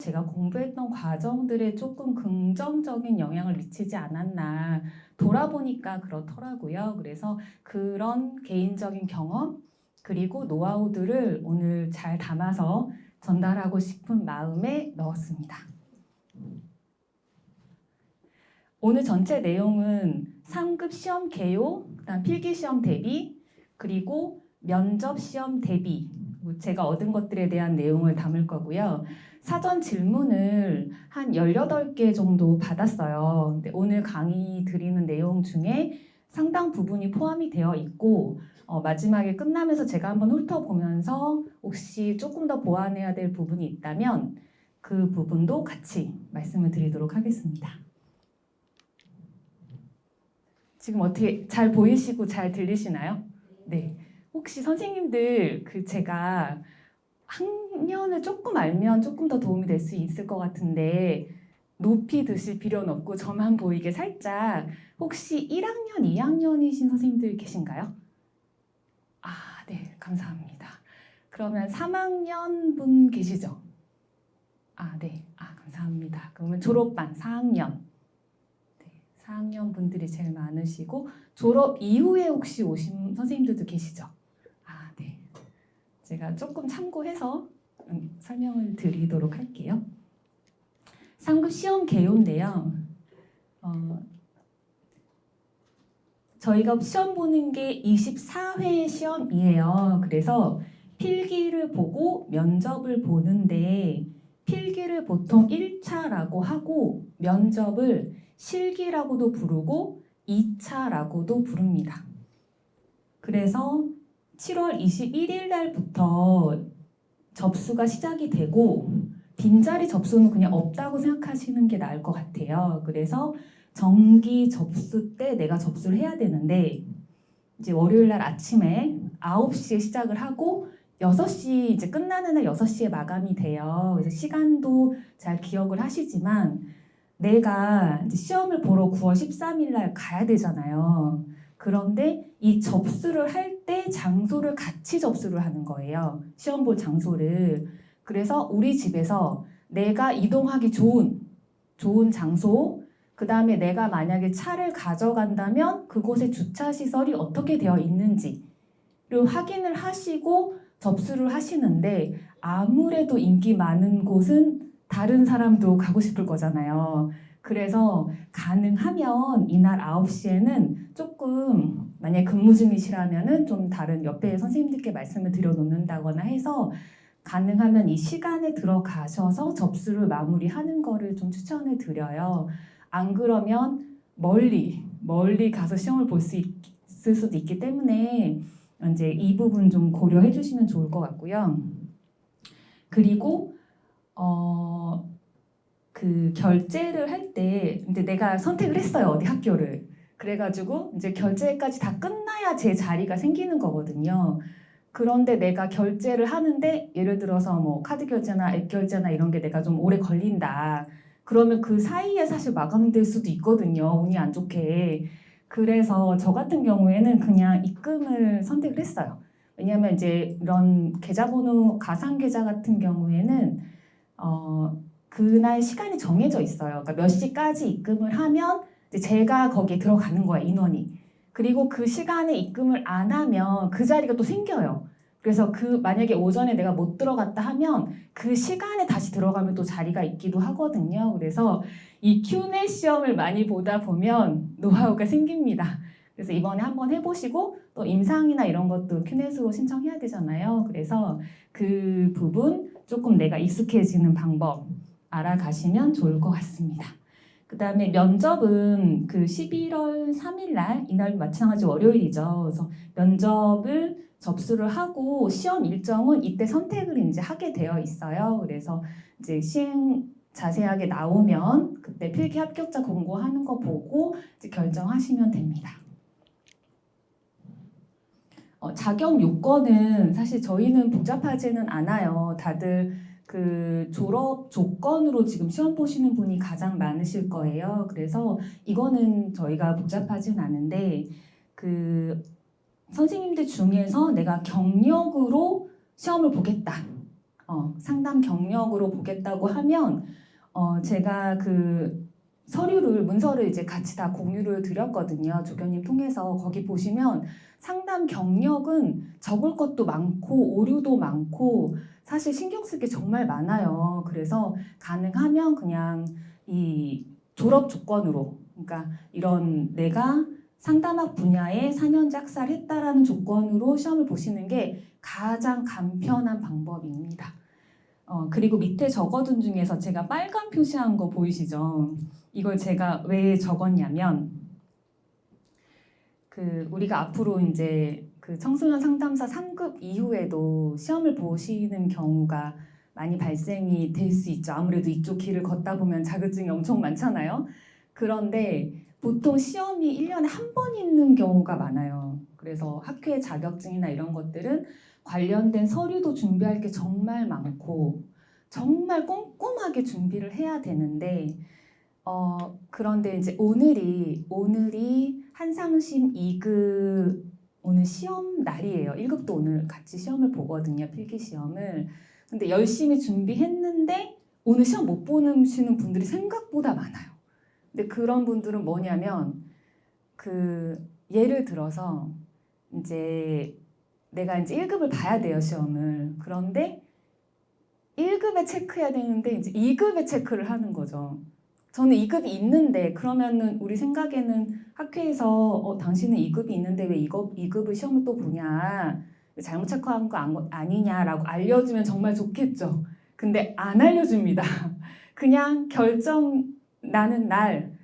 제가 공부했던 과정들에 조금 긍정적인 영향을 미치지 않았나 돌아보니까 그렇더라고요. 그래서 그런 개인적인 경험 그리고 노하우들을 오늘 잘 담아서 전달하고 싶은 마음에 넣었습니다. 오늘 전체 내용은 3급 시험 개요, 그다음 필기 시험 대비, 그리고 면접 시험 대비, 제가 얻은 것들에 대한 내용을 담을 거고요. 사전 질문을 한 18개 정도 받았어요. 근데 오늘 강의 드리는 내용 중에 상당 부분이 포함이 되어 있고 마지막에 끝나면서 제가 한번 훑어보면서 혹시 조금 더 보완해야 될 부분이 있다면 그 부분도 같이 말씀을 드리도록 하겠습니다. 지금 어떻게 잘 보이시고 잘 들리시나요? 네. 혹시 선생님들 제가 학년을 조금 알면 조금 더 도움이 될 수 있을 것 같은데 높이 드실 필요는 없고 저만 보이게 살짝 혹시 1학년, 2학년이신 선생님들 계신가요? 아, 네. 감사합니다. 그러면 3학년 분 계시죠? 아, 네. 아, 감사합니다. 그러면 졸업반 4학년. 4학년 분들이 제일 많으시고 졸업 이후에 혹시 오신 선생님들도 계시죠? 아, 네. 제가 조금 참고해서 설명을 드리도록 할게요. 3급 시험 개요인데요. 저희가 시험 보는 게 24회 시험이에요. 그래서 필기를 보고 면접을 보는데 필기를 보통 1차라고 하고 면접을 실기라고도 부르고 2차라고도 부릅니다. 그래서 7월 21일 날부터 접수가 시작이 되고 빈자리 접수는 그냥 없다고 생각하시는 게 나을 것 같아요. 그래서 정기 접수 때 내가 접수를 해야 되는데 이제 월요일 날 아침에 9시에 시작을 하고 6시 이제 끝나는 날 6시에 마감이 돼요. 그래서 시간도 잘 기억을 하시지만 내가 이제 시험을 보러 9월 13일 날 가야 되잖아요. 그런데 이 접수를 할 때 장소를 같이 접수를 하는 거예요. 시험 볼 장소를. 그래서 우리 집에서 내가 이동하기 좋은 장소, 그 다음에 내가 만약에 차를 가져간다면 그곳에 주차 시설이 어떻게 되어 있는지를 확인을 하시고 접수를 하시는데 아무래도 인기 많은 곳은 다른 사람도 가고 싶을 거잖아요. 그래서 가능하면 이날 9시에는 조금 만약에 근무 중이시라면은 좀 다른 옆에 선생님들께 말씀을 드려놓는다거나 해서 가능하면 이 시간에 들어가셔서 접수를 마무리하는 거를 좀 추천을 드려요. 안 그러면 멀리 가서 시험을 볼 수 있을 수도 있기 때문에 이제 이 부분 좀 고려해 주시면 좋을 것 같고요. 그리고 그 결제를 할 때 이제 내가 선택을 했어요. 어디 학교를. 그래가지고 이제 결제까지 다 끝나야 제 자리가 생기는 거거든요. 그런데 내가 결제를 하는데 예를 들어서 뭐 카드 결제나 앱 결제나 이런 게 내가 좀 오래 걸린다. 그러면 그 사이에 사실 마감될 수도 있거든요. 운이 안 좋게. 그래서 저 같은 경우에는 그냥 입금을 선택을 했어요. 왜냐하면 이제 이런 계좌번호 가상 계좌 같은 경우에는 그날 시간이 정해져 있어요. 그러니까 몇 시까지 입금을 하면 이제 제가 거기에 들어가는 거야, 인원이. 그리고 그 시간에 입금을 안 하면 그 자리가 또 생겨요. 그래서 만약에 오전에 내가 못 들어갔다 하면 그 시간에 다시 들어가면 또 자리가 있기도 하거든요. 그래서 이 Q&A 시험을 많이 보다 보면 노하우가 생깁니다. 그래서 이번에 한번 해보시고 또 임상이나 이런 것도 Q&A로 신청해야 되잖아요. 그래서 그 부분 조금 내가 익숙해지는 방법 알아가시면 좋을 것 같습니다. 그 다음에 면접은 그 11월 3일 날 이날 마찬가지 월요일이죠. 그래서 면접을 접수를 하고 시험 일정은 이때 선택을 이제 하게 되어 있어요. 그래서 이제 시행 자세하게 나오면 그때 필기 합격자 공고하는 거 보고 이제 결정하시면 됩니다. 자격 요건은 사실 저희는 복잡하지는 않아요. 다들 그 졸업 조건으로 지금 시험 보시는 분이 가장 많으실 거예요. 그래서 이거는 저희가 복잡하진 않은데 그 선생님들 중에서 내가 경력으로 시험을 보겠다. 상담 경력으로 보겠다고 하면 제가 그 서류를 문서를 이제 같이 다 공유를 드렸거든요. 조교님 통해서 거기 보시면 상담 경력은 적을 것도 많고 오류도 많고 사실 신경 쓸 게 정말 많아요. 그래서 가능하면 그냥 이 졸업 조건으로 그러니까 이런 내가 상담학 분야에 4년제 학사를 했다라는 조건으로 시험을 보시는 게 가장 간편한 방법입니다. 그리고 밑에 적어둔 중에서 제가 빨간 표시한 거 보이시죠? 이걸 제가 왜 적었냐면 그 우리가 앞으로 이제 그 청소년 상담사 3급 이후에도 시험을 보시는 경우가 많이 발생이 될 수 있죠. 아무래도 이쪽 길을 걷다 보면 자격증이 엄청 많잖아요. 그런데 보통 시험이 1년에 한 번 있는 경우가 많아요. 그래서 학회 자격증이나 이런 것들은 관련된 서류도 준비할 게 정말 많고 정말 꼼꼼하게 준비를 해야 되는데 그런데 이제 오늘이 한상심 2급 오늘 시험 날이에요. 1급도 오늘 같이 시험을 보거든요. 필기 시험을. 근데 열심히 준비했는데 오늘 시험 못 보시는 분들이 생각보다 많아요. 근데 그런 분들은 뭐냐면 그 예를 들어서 이제 내가 이제 1급을 봐야 돼요, 시험을. 그런데 1급에 체크해야 되는데 이제 2급에 체크를 하는 거죠. 저는 2급이 있는데 그러면은 우리 생각에는 학회에서 당신은 2급이 있는데 왜 2급을 시험을 또 보냐 잘못 체크한 거 아니냐라고 알려주면 정말 좋겠죠. 근데 안 알려줍니다. 그냥 결정 나는 날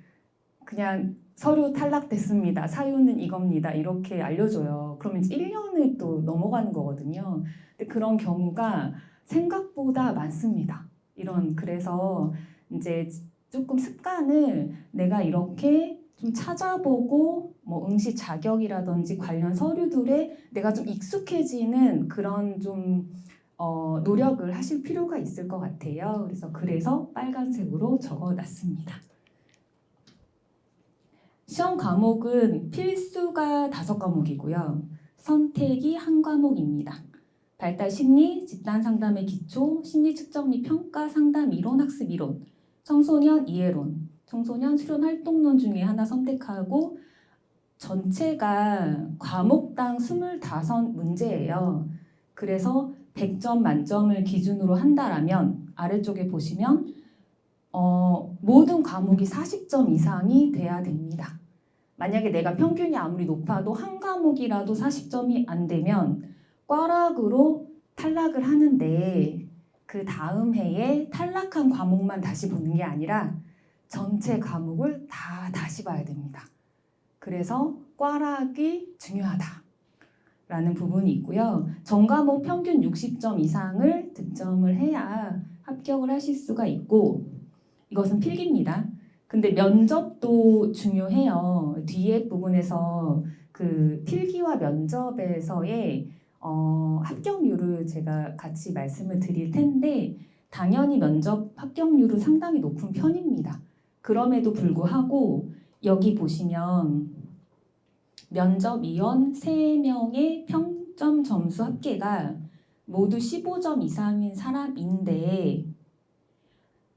그냥 서류 탈락됐습니다. 사유는 이겁니다. 이렇게 알려줘요. 그러면 이제 1년을 또 넘어가는 거거든요. 근데 그런 경우가 생각보다 많습니다. 그래서 이제 조금 습관을 내가 이렇게 좀 찾아보고 뭐 응시 자격이라든지 관련 서류들에 내가 좀 익숙해지는 그런 좀 노력을 하실 필요가 있을 것 같아요. 그래서 빨간색으로 적어놨습니다. 시험 과목은 필수가 5과목이고요. 선택이 1과목입니다. 발달 심리, 집단 상담의 기초, 심리 측정 및 평가 상담 이론, 학습 이론, 청소년 이해론, 청소년 수련 활동론 중에 하나 선택하고 전체가 과목당 25문제예요. 그래서 100점 만점을 기준으로 한다라면 아래쪽에 보시면 모든 과목이 40점 이상이 돼야 됩니다. 만약에 내가 평균이 아무리 높아도 한 과목이라도 40점이 안 되면 꽈락으로 탈락을 하는데 그 다음 해에 탈락한 과목만 다시 보는 게 아니라 전체 과목을 다 다시 봐야 됩니다. 그래서 꽈락이 중요하다라는 부분이 있고요. 전 과목 평균 60점 이상을 득점을 해야 합격을 하실 수가 있고 이것은 필기입니다. 근데 면접도 중요해요. 뒤에 부분에서 그 필기와 면접에서의 합격률을 제가 같이 말씀을 드릴 텐데 당연히 면접 합격률은 상당히 높은 편입니다. 그럼에도 불구하고 여기 보시면 면접위원 3명의 평점 점수 합계가 모두 15점 이상인 사람인데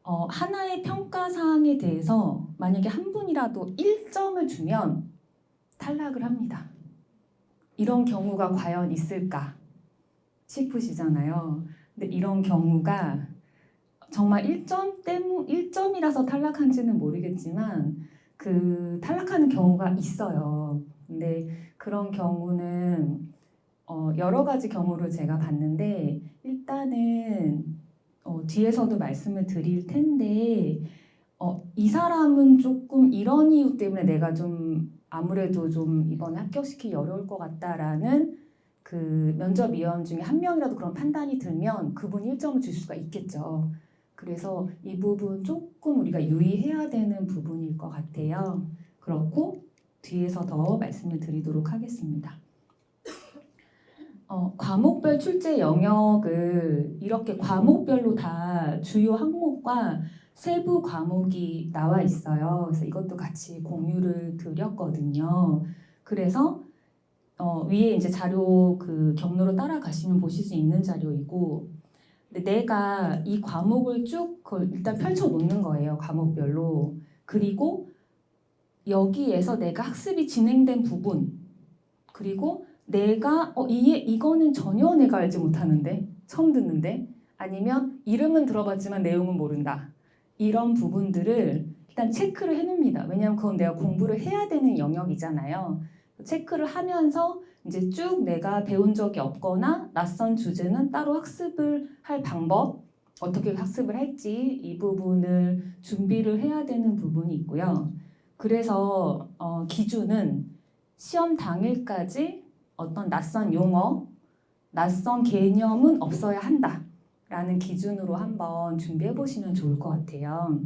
하나의 평가 사항에 대해서 만약에 한 분이라도 1점을 주면 탈락을 합니다. 이런 경우가 과연 있을까 싶으시잖아요. 근데 이런 경우가 정말 1점이라서 탈락한지는 모르겠지만 그 탈락하는 경우가 있어요. 근데 그런 경우는 여러 가지 경우를 제가 봤는데 일단은 뒤에서도 말씀을 드릴 텐데 이 사람은 조금 이런 이유 때문에 내가 좀 아무래도 좀 이번에 합격시키기 어려울 것 같다라는 그 면접위원 중에 한 명이라도 그런 판단이 들면 그분이 1점을 줄 수가 있겠죠. 그래서 이 부분 조금 우리가 유의해야 되는 부분일 것 같아요. 그렇고 뒤에서 더 말씀을 드리도록 하겠습니다. 과목별 출제 영역을 이렇게 과목별로 다 주요 항목과 세부 과목이 나와 있어요. 그래서 이것도 같이 공유를 드렸거든요. 그래서 위에 이제 자료 그 경로로 따라가시면 보실 수 있는 자료이고 근데 내가 이 과목을 쭉 그걸 일단 펼쳐 놓는 거예요. 과목별로. 그리고 여기에서 내가 학습이 진행된 부분, 그리고 내가 이거는 전혀 내가 알지 못하는데 처음 듣는데, 아니면 이름은 들어봤지만 내용은 모른다, 이런 부분들을 일단 체크를 해놓습니다. 왜냐하면 그건 내가 공부를 해야 되는 영역이잖아요. 체크를 하면서 이제 쭉 내가 배운 적이 없거나 낯선 주제는 따로 학습을 할 방법, 어떻게 학습을 할지 이 부분을 준비를 해야 되는 부분이 있고요. 그래서 기준은 시험 당일까지 어떤 낯선 용어, 낯선 개념은 없어야 한다라는 기준으로 한번 준비해 보시면 좋을 것 같아요.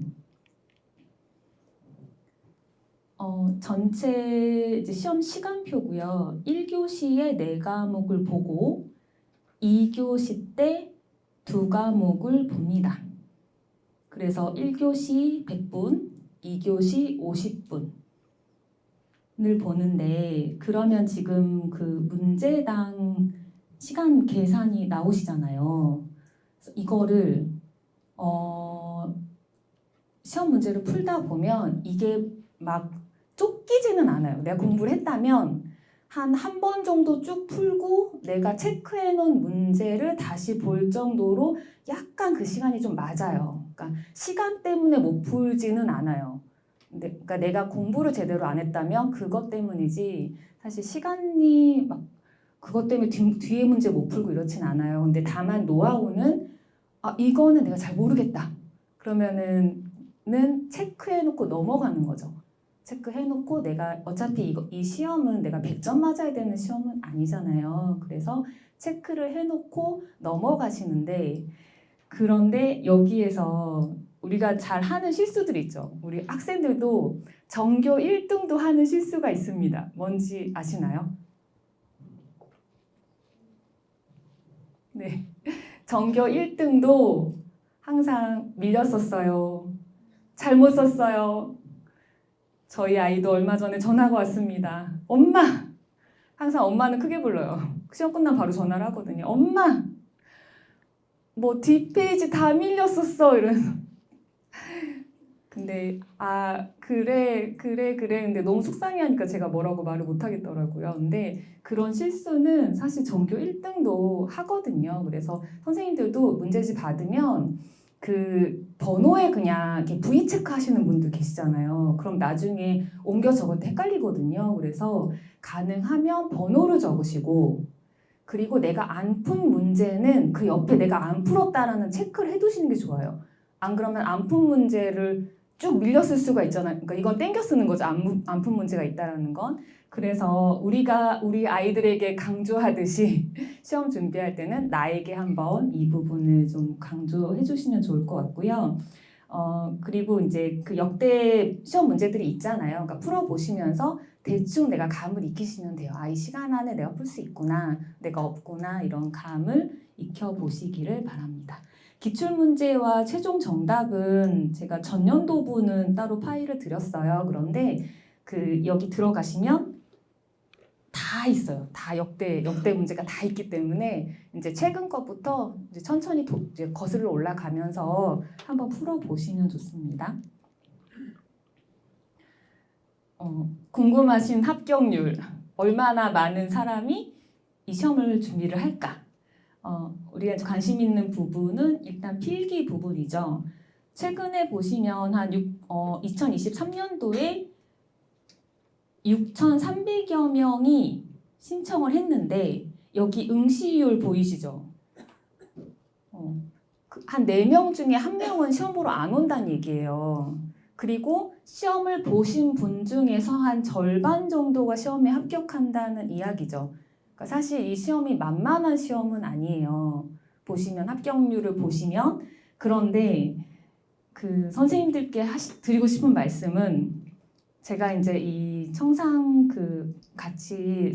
전체 이제 시험 시간표고요. 1교시에 4과목을 보고 2교시 때 2과목을 봅니다. 그래서 1교시 100분, 2교시 50분을 보는데, 그러면 지금 그 문제당 시간 계산이 나오시잖아요. 그래서 이거를 시험 문제를 풀다 보면 이게 막 쫓기지는 않아요. 내가 공부를 했다면 한 번 정도 쭉 풀고 내가 체크해 놓은 문제를 다시 볼 정도로 약간 그 시간이 좀 맞아요. 그러니까 시간 때문에 못 풀지는 않아요. 근데 그러니까 내가 공부를 제대로 안 했다면 그것 때문이지, 사실 시간이 막 그것 때문에 뒤에 문제 못 풀고 이렇진 않아요. 근데 다만 노하우는 이거는 내가 잘 모르겠다, 그러면은 체크해 놓고 넘어가는 거죠. 체크해놓고 내가 어차피 이 시험은 내가 100점 맞아야 되는 시험은 아니잖아요. 그래서 체크를 해놓고 넘어가시는데, 그런데 여기에서 우리가 잘 하는 실수들 있죠. 우리 학생들도 전교 1등도 하는 실수가 있습니다. 뭔지 아시나요? 네. 전교 1등도 항상 밀렸었어요. 잘못 썼어요. 저희 아이도 얼마 전에 전화가 왔습니다. 엄마! 항상 엄마는 크게 불러요. 시험 끝나면 바로 전화를 하거든요. 엄마! 뭐 뒷페이지 다 밀렸었어, 이러면서. 근데 그래 근데 너무 속상해하니까 제가 뭐라고 말을 못 하겠더라고요. 근데 그런 실수는 사실 전교 1등도 하거든요. 그래서 선생님들도 문제집 받으면 그 번호에 그냥 이렇게 V 체크 하시는 분들 계시잖아요. 그럼 나중에 옮겨 적을 때 헷갈리거든요. 그래서 가능하면 번호를 적으시고, 그리고 내가 안 푼 문제는 그 옆에 내가 안 풀었다라는 체크를 해두시는 게 좋아요. 안 그러면 안 푼 문제를 쭉 밀렸을 수가 있잖아요. 그러니까 이건 땡겨 쓰는 거죠. 안 푼 문제가 있다라는 건. 그래서 우리가 우리 아이들에게 강조하듯이 시험 준비할 때는 나에게 한번 이 부분을 좀 강조해 주시면 좋을 것 같고요. 그리고 이제 그 역대 시험 문제들이 있잖아요. 그러니까 풀어보시면서 대충 내가 감을 익히시면 돼요. 이 시간 안에 내가 풀 수 있구나, 내가 없구나, 이런 감을 익혀보시기를 바랍니다. 기출문제와 최종 정답은 제가 전년도부는 따로 파일을 드렸어요. 그런데 여기 들어가시면 다 있어요. 다 역대 문제가 다 있기 때문에 이제 최근 것부터 이제 천천히 이제 거슬러 올라가면서 한번 풀어보시면 좋습니다. 궁금하신 합격률, 얼마나 많은 사람이 이 시험을 준비를 할까? 우리가 관심 있는 부분은 일단 필기 부분이죠. 최근에 보시면 2023년도에 6,300여 명이 신청을 했는데, 여기 응시율 보이시죠? 한 4명 중에 1명은 시험 보러 안 온다는 얘기예요. 그리고 시험을 보신 분 중에서 한 절반 정도가 시험에 합격한다는 이야기죠. 그러니까 사실 이 시험이 만만한 시험은 아니에요. 보시면 합격률을 보시면. 그런데 그 선생님들께 드리고 싶은 말씀은, 제가 이제 이 청상 같이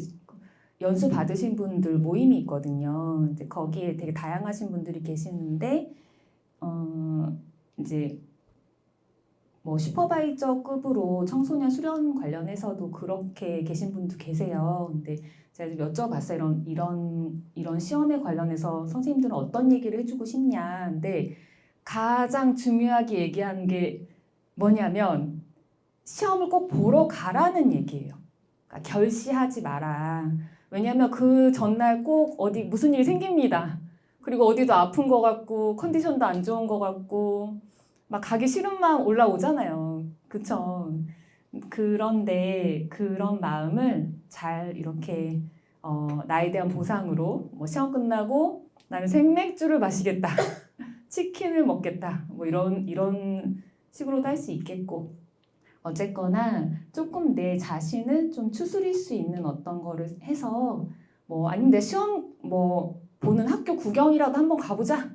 연수 받으신 분들 모임이 있거든요. 이제 거기에 되게 다양하신 분들이 계시는데, 이제 뭐 슈퍼바이저급으로 청소년 수련 관련해서도 그렇게 계신 분도 계세요. 근데 제가 좀 여쭤봤어요. 이런 시험에 관련해서 선생님들은 어떤 얘기를 해주고 싶냐. 근데 가장 중요하게 얘기한 게 뭐냐면 시험을 꼭 보러 가라는 얘기예요. 그러니까 결시하지 마라. 왜냐하면 그 전날 꼭 어디 무슨 일이 생깁니다. 그리고 어디도 아픈 것 같고 컨디션도 안 좋은 것 같고 막 가기 싫은 마음 올라오잖아요. 그쵸? 그런데 그런 마음을 잘 이렇게 나에 대한 보상으로 뭐 시험 끝나고 나는 생맥주를 마시겠다. 치킨을 먹겠다. 뭐 이런 식으로도 할 수 있겠고 어쨌거나 조금 내 자신을 좀 추스릴 수 있는 어떤 거를 해서 뭐 아니면 내 시험 뭐 보는 학교 구경이라도 한번 가보자.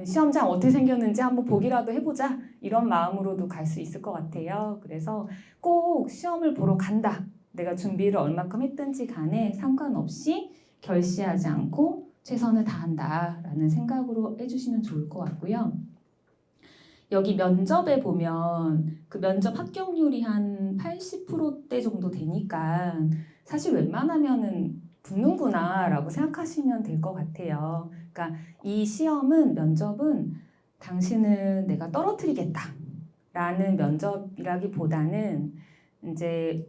시험장 어떻게 생겼는지 한번 보기라도 해보자. 이런 마음으로도 갈 수 있을 것 같아요. 그래서 꼭 시험을 보러 간다. 내가 준비를 얼마큼 했든지 간에 상관없이 결시하지 않고 최선을 다한다라는 생각으로 해주시면 좋을 것 같고요. 여기 면접에 보면 그 면접 합격률이 한 80%대 정도 되니까 사실 웬만하면은 붙는구나라고 생각하시면 될 것 같아요. 그러니까 이 시험은 면접은 당신을 내가 떨어뜨리겠다라는 면접이라기보다는 이제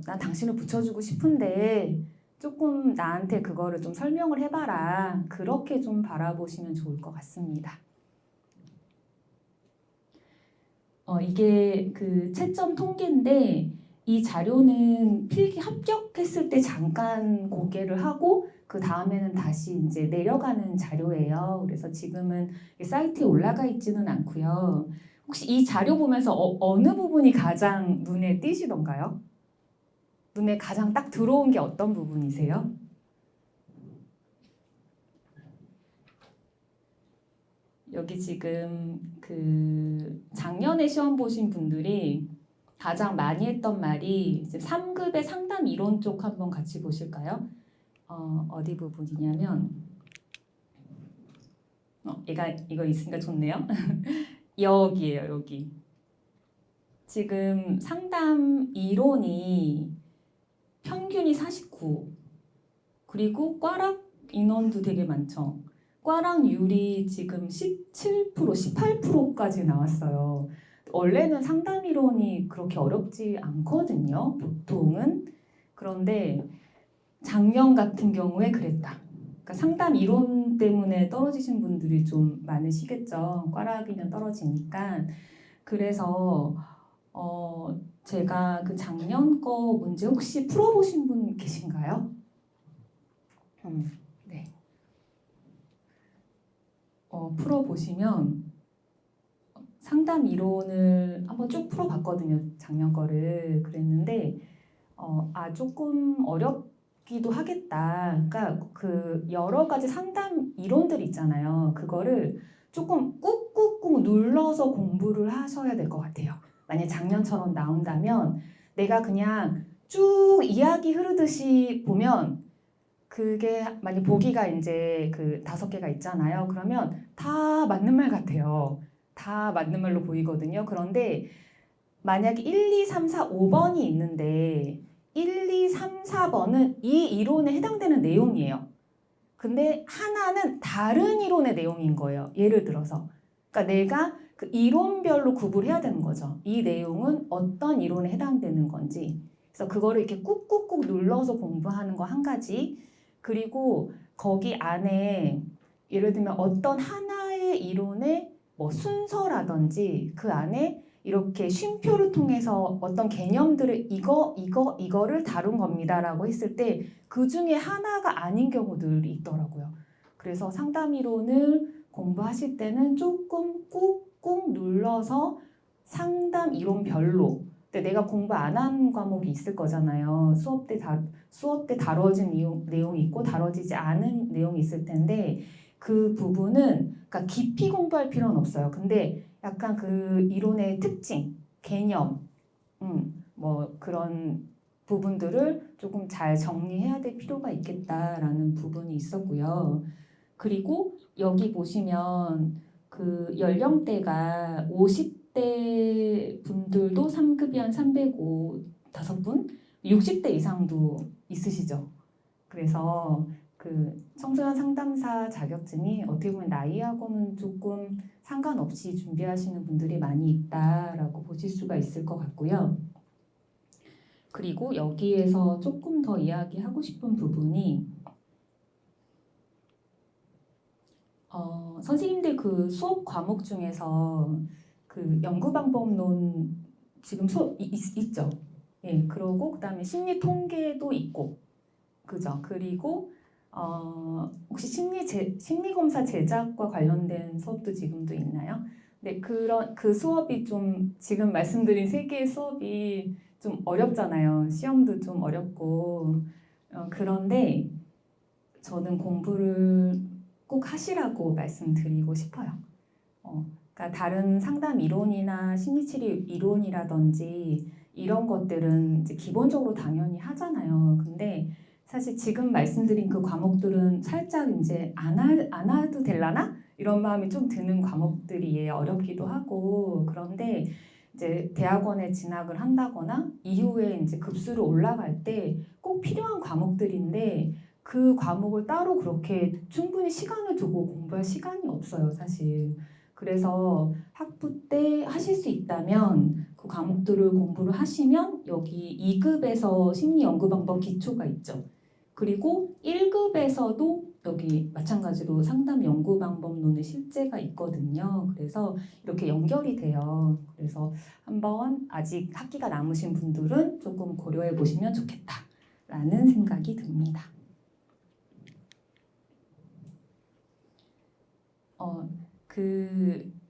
나 당신을 붙여주고 싶은데 조금 나한테 그거를 좀 설명을 해봐라. 그렇게 좀 바라보시면 좋을 것 같습니다. 이게 그 채점 통계인데 이 자료는 필기 합격했을 때 잠깐 공개를 하고 그 다음에는 다시 이제 내려가는 자료예요. 그래서 지금은 사이트에 올라가 있지는 않고요. 혹시 이 자료 보면서 어느 부분이 가장 눈에 띄시던가요? 눈에 가장 딱 들어온 게 어떤 부분이세요? 여기 지금 그 작년에 시험 보신 분들이 가장 많이 했던 말이 이제 3급의 상담 이론 쪽 한번 같이 보실까요? 어디 부분이냐면 이거 있으니까 좋네요. 여기에요, 여기. 지금 상담 이론이 평균이 49 그리고 꽈락 인원도 되게 많죠. 꽈락률이 지금 17%, 18%까지 나왔어요. 원래는 상담 이론이 그렇게 어렵지 않거든요. 보통은. 그런데 작년 같은 경우에 그랬다. 그러니까 상담 이론 때문에 떨어지신 분들이 좀 많으시겠죠. 꽈락이면 떨어지니까. 그래서 제가 그 작년 거 문제 혹시 풀어보신 분 계신가요? 네. 풀어보시면 상담 이론을 한번 쭉 풀어봤거든요. 작년 거를. 그랬는데 조금 어렵기도 하겠다. 그러니까 그 여러 가지 상담 이론들 있잖아요. 그거를 조금 꾹꾹꾹 눌러서 공부를 하셔야 될 것 같아요. 만약 작년처럼 나온다면 내가 그냥 쭉 이야기 흐르듯이 보면 그게 만약 보기가 이제 그 5개가 있잖아요. 그러면 다 맞는 말 같아요. 다 맞는 말로 보이거든요. 그런데 만약에 1, 2, 3, 4, 5번이 있는데 1, 2, 3, 4번은 이 이론에 해당되는 내용이에요. 근데 하나는 다른 이론의 내용인 거예요. 예를 들어서. 그러니까 내가 그 이론별로 구분해야 되는 거죠. 이 내용은 어떤 이론에 해당되는 건지. 그래서 그거를 이렇게 꾹꾹꾹 눌러서 공부하는 거 한 가지. 그리고 거기 안에 예를 들면 어떤 하나의 이론의 뭐 순서라든지 그 안에 이렇게 쉼표를 통해서 어떤 개념들을 이거를 다룬 겁니다라고 했을 때 그 중에 하나가 아닌 경우들이 있더라고요. 그래서 상담 이론을 공부하실 때는 조금 꾹꾹 눌러서 상담 이론별로 근데 내가 공부 안 한 과목이 있을 거잖아요. 수업 때 다뤄진 내용이 있고 다뤄지지 않은 내용이 있을 텐데 그 부분은 그러니까 깊이 공부할 필요는 없어요. 근데 약간 그 이론의 특징, 개념, 뭐 그런 부분들을 조금 잘 정리해야 될 필요가 있겠다라는 부분이 있었고요. 그리고 여기 보시면 그 연령대가 50대 분들도 3급이 한 305, 5분? 60대 이상도 있으시죠. 그래서 그 청소년 상담사 자격증이 어떻게 보면 나이하고는 조금 상관없이 준비하시는 분들이 많이 있다라고 보실 수가 있을 것 같고요. 그리고 여기에서 조금 더 이야기하고 싶은 부분이 선생님들 그 수업 과목 중에서 그 연구방법론 지금 수업 있죠? 예, 그러고 그다음에 심리 통계도 있고, 그죠? 그리고 혹시 심리 검사 제작과 관련된 수업도 지금도 있나요? 네, 그 수업이 좀 지금 말씀드린 세 개의 수업이 좀 어렵잖아요. 시험도 좀 어렵고 그런데 저는 공부를 꼭 하시라고 말씀드리고 싶어요. 그러니까 다른 상담 이론이나 심리치료 이론이라든지 이런 것들은 이제 기본적으로 당연히 하잖아요. 근데 사실 지금 말씀드린 그 과목들은 살짝 이제 안 해도 될라나? 이런 마음이 좀 드는 과목들이 어렵기도 하고, 그런데 이제 대학원에 진학을 한다거나 이후에 이제 급수로 올라갈 때 꼭 필요한 과목들인데 그 과목을 따로 그렇게 충분히 시간을 두고 공부할 시간이 없어요, 사실. 그래서 학부 때 하실 수 있다면 그 과목들을 공부를 하시면 여기 2급에서 심리연구방법 기초가 있죠. 그리고 1급에서도 여기 마찬가지로 상담 연구 방법론의 실제가 있거든요. 그래서 이렇게 연결이 돼요. 그래서 한번 아직 학기가 남으신 분들은 조금 고려해 보시면 좋겠다라는 생각이 듭니다.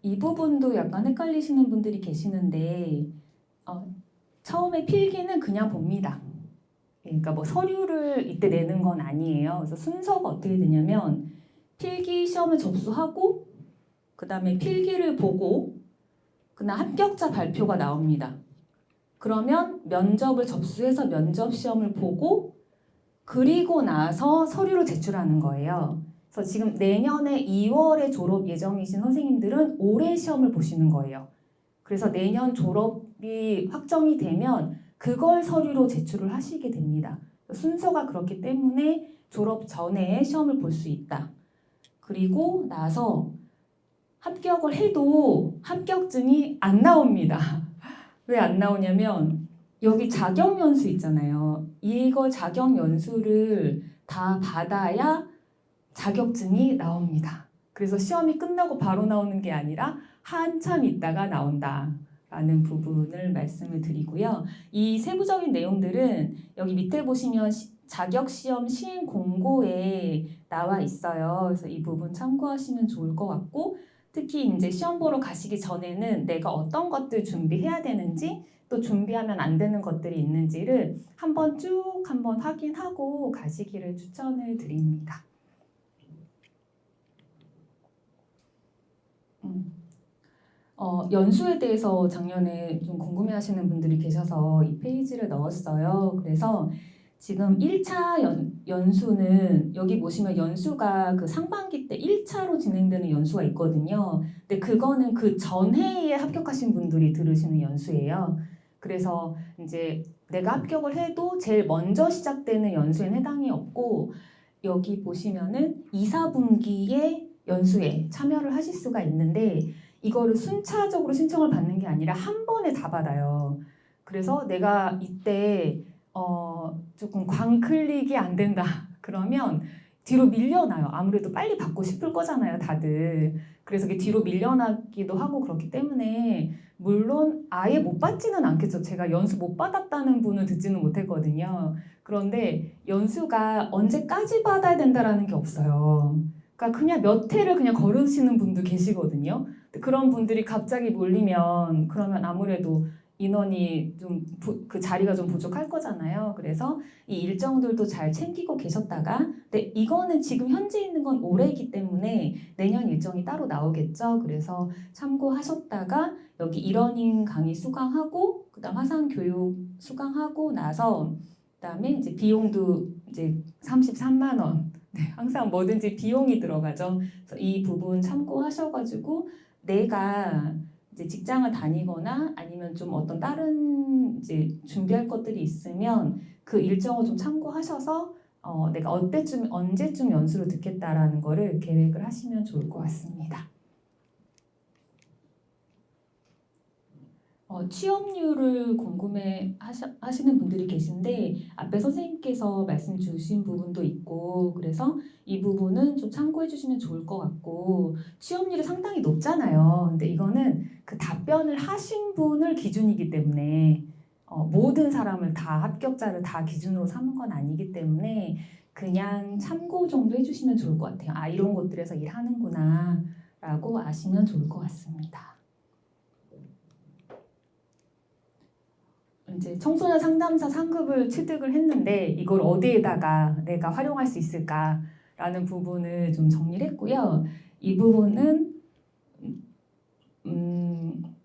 이 부분도 약간 헷갈리시는 분들이 계시는데 처음에 필기는 그냥 봅니다. 그러니까 뭐 서류를 이때 내는 건 아니에요. 그래서 순서가 어떻게 되냐면 필기 시험을 접수하고 그 다음에 필기를 보고 그다음 합격자 발표가 나옵니다. 그러면 면접을 접수해서 면접 시험을 보고 그리고 나서 서류를 제출하는 거예요. 그래서 지금 내년에 2월에 졸업 예정이신 선생님들은 올해 시험을 보시는 거예요. 그래서 내년 졸업이 확정이 되면 그걸 서류로 제출을 하시게 됩니다. 순서가 그렇기 때문에 졸업 전에 시험을 볼 수 있다. 그리고 나서 합격을 해도 합격증이 안 나옵니다. 왜 안 나오냐면 여기 자격 연수 있잖아요. 이거 자격 연수를 다 받아야 자격증이 나옵니다. 그래서 시험이 끝나고 바로 나오는 게 아니라 한참 있다가 나온다라는 부분을 말씀을 드리고요. 이 세부적인 내용들은 여기 밑에 보시면 자격시험 시행 공고에 나와 있어요. 그래서 이 부분 참고하시면 좋을 것 같고, 특히 이제 시험 보러 가시기 전에는 내가 어떤 것들 준비해야 되는지 또 준비하면 안 되는 것들이 있는지를 한번 확인하고 가시기를 추천을 드립니다. 연수에 대해서 작년에 좀 궁금해하시는 분들이 계셔서 이 페이지를 넣었어요. 그래서 지금 1차 연수는 여기 보시면 연수가 그 상반기 때 1차로 진행되는 연수가 있거든요. 근데 그거는 그 전해에 합격하신 분들이 들으시는 연수예요. 그래서 이제 내가 합격을 해도 제일 먼저 시작되는 연수에는 해당이 없고, 여기 보시면은 2, 4분기에 연수에 참여를 하실 수가 있는데 이거를 순차적으로 신청을 받는 게 아니라 한 번에 다 받아요. 그래서 내가 이때 조금 광클릭이 안 된다 그러면 뒤로 밀려나요. 아무래도 빨리 받고 싶을 거잖아요, 다들. 그래서 이게 뒤로 밀려나기도 하고 그렇기 때문에 물론 아예 못 받지는 않겠죠. 제가 연수 못 받았다는 분을 듣지는 못했거든요. 그런데 연수가 언제까지 받아야 된다라는 게 없어요. 그러니까 그냥 몇 회를 그냥 걸으시는 분도 계시거든요. 그런 분들이 갑자기 몰리면 그러면 아무래도 인원이 좀 그 자리가 좀 부족할 거잖아요. 그래서 이 일정들도 잘 챙기고 계셨다가, 근데 이거는 지금 현재 있는 건 올해이기 때문에 내년 일정이 따로 나오겠죠. 그래서 참고하셨다가 여기 이러닝 강의 수강하고 그다음 화상 교육 수강하고 나서 그다음에 이제 비용도 이제 33만 원. 네, 항상 뭐든지 비용이 들어가죠. 그래서 이 부분 참고하셔가지고 내가 이제 직장을 다니거나 아니면 좀 어떤 다른 이제 준비할 것들이 있으면 그 일정을 좀 참고하셔서 내가 언제쯤 연수를 듣겠다라는 거를 계획을 하시면 좋을 것 같습니다. 취업률을 궁금해 하시는 분들이 계신데 앞에 선생님께서 말씀 주신 부분도 있고 그래서 이 부분은 좀 참고해 주시면 좋을 것 같고 취업률이 상당히 높잖아요. 근데 이거는 그 답변을 하신 분을 기준이기 때문에 모든 사람을 다 합격자를 다 기준으로 삼은 건 아니기 때문에 그냥 참고 정도 해주시면 좋을 것 같아요. 아, 이런 곳들에서 일하는구나 라고 아시면 좋을 것 같습니다. 이제 청소년 상담사 상급을 취득을 했는데 이걸 어디에다가 내가 활용할 수 있을까라는 부분을 좀 정리를 했고요. 이 부분은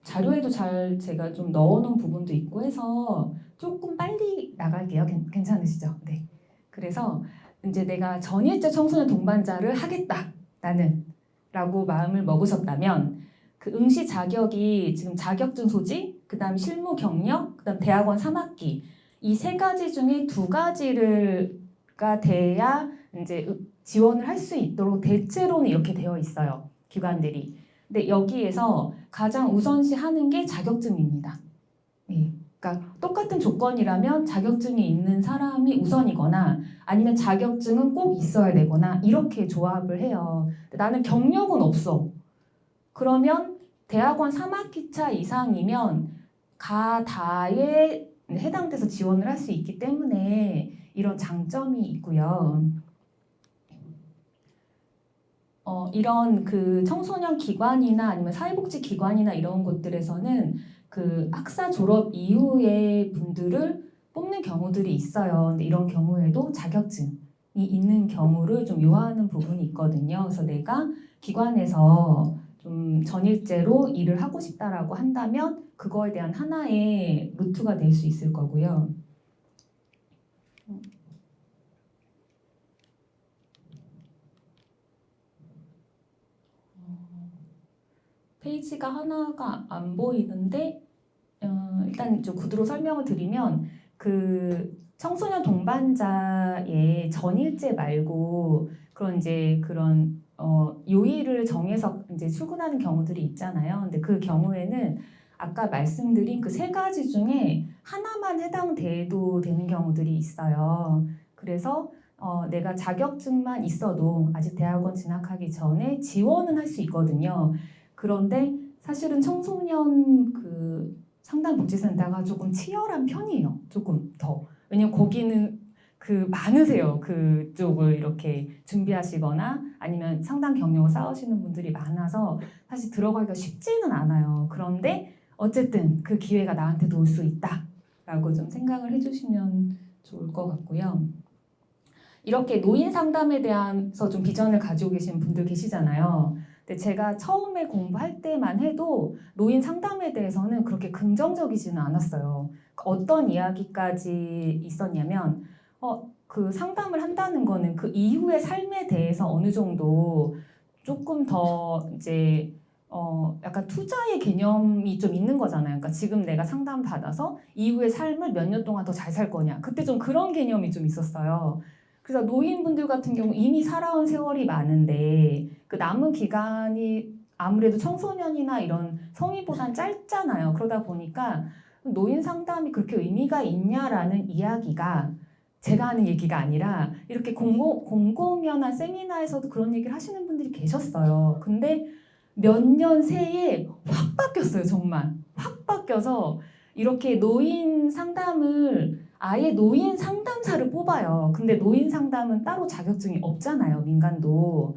자료에도 잘 제가 좀 넣어놓은 부분도 있고 해서 조금 빨리 나갈게요. 괜찮으시죠? 네. 그래서 이제 내가 전일제 청소년 동반자를 하겠다 나는 라고 마음을 먹으셨다면 그 응시 자격이 지금 자격증 소지, 그 다음 실무 경력, 그 다음 대학원 3학기 이 세 가지 중에 두 가지가 돼야 이제 지원을 할 수 있도록 대체로는 이렇게 되어 있어요. 기관들이. 근데 여기에서 가장 우선시 하는 게 자격증입니다. 네. 그러니까 똑같은 조건이라면 자격증이 있는 사람이 우선이거나 아니면 자격증은 꼭 있어야 되거나 이렇게 조합을 해요. 나는 경력은 없어. 그러면 대학원 3학기차 이상이면 가다에 해당돼서 지원을 할 수 있기 때문에 이런 장점이 있고요. 이런 그 청소년 기관이나 아니면 사회복지 기관이나 이런 곳들에서는 그 학사 졸업 이후의 분들을 뽑는 경우들이 있어요. 근데 이런 경우에도 자격증이 있는 경우를 좀 요하는 부분이 있거든요. 그래서 내가 기관에서 좀 전일제로 일을 하고 싶다라고 한다면 그거에 대한 하나의 루트가 될 수 있을 거고요. 페이지가 하나가 안 보이는데 일단 좀 구두로 설명을 드리면 그 청소년 동반자의 전일제 말고 그런 요일을 정해서 이제 출근하는 경우들이 있잖아요. 근데 그 경우에는 아까 말씀드린 그 세 가지 중에 하나만 해당돼도 되는 경우들이 있어요. 그래서 내가 자격증만 있어도 아직 대학원 진학하기 전에 지원은 할 수 있거든요. 그런데 사실은 청소년 그 상담복지센터가 조금 치열한 편이에요. 조금 더. 왜냐면 거기는 그 많으세요. 그쪽을 이렇게 준비하시거나 아니면 상담 경력을 쌓으시는 분들이 많아서 사실 들어가기가 쉽지는 않아요. 그런데 어쨌든 그 기회가 나한테도 올 수 있다라고 좀 생각을 해주시면 좋을 것 같고요. 이렇게 노인 상담에 대해서 좀 비전을 가지고 계신 분들 계시잖아요. 근데 제가 처음에 공부할 때만 해도 노인 상담에 대해서는 그렇게 긍정적이지는 않았어요. 어떤 이야기까지 있었냐면 그 상담을 한다는 거는 그 이후의 삶에 대해서 어느 정도 조금 더 이제 약간 투자의 개념이 좀 있는 거잖아요. 그러니까 지금 내가 상담 받아서 이후의 삶을 몇 년 동안 더 잘 살 거냐. 그때 좀 그런 개념이 좀 있었어요. 그래서 노인분들 같은 경우 이미 살아온 세월이 많은데 그 남은 기간이 아무래도 청소년이나 이런 성인보단 짧잖아요. 그러다 보니까 노인 상담이 그렇게 의미가 있냐라는 이야기가 제가 하는 얘기가 아니라 이렇게 공공연한 세미나에서도 그런 얘기를 하시는 분들이 계셨어요. 근데 몇 년 새에 확 바뀌었어요. 정말 확 바뀌어서 이렇게 노인 상담을 아예 노인 상담사를 뽑아요. 근데 노인 상담은 따로 자격증이 없잖아요. 민간도.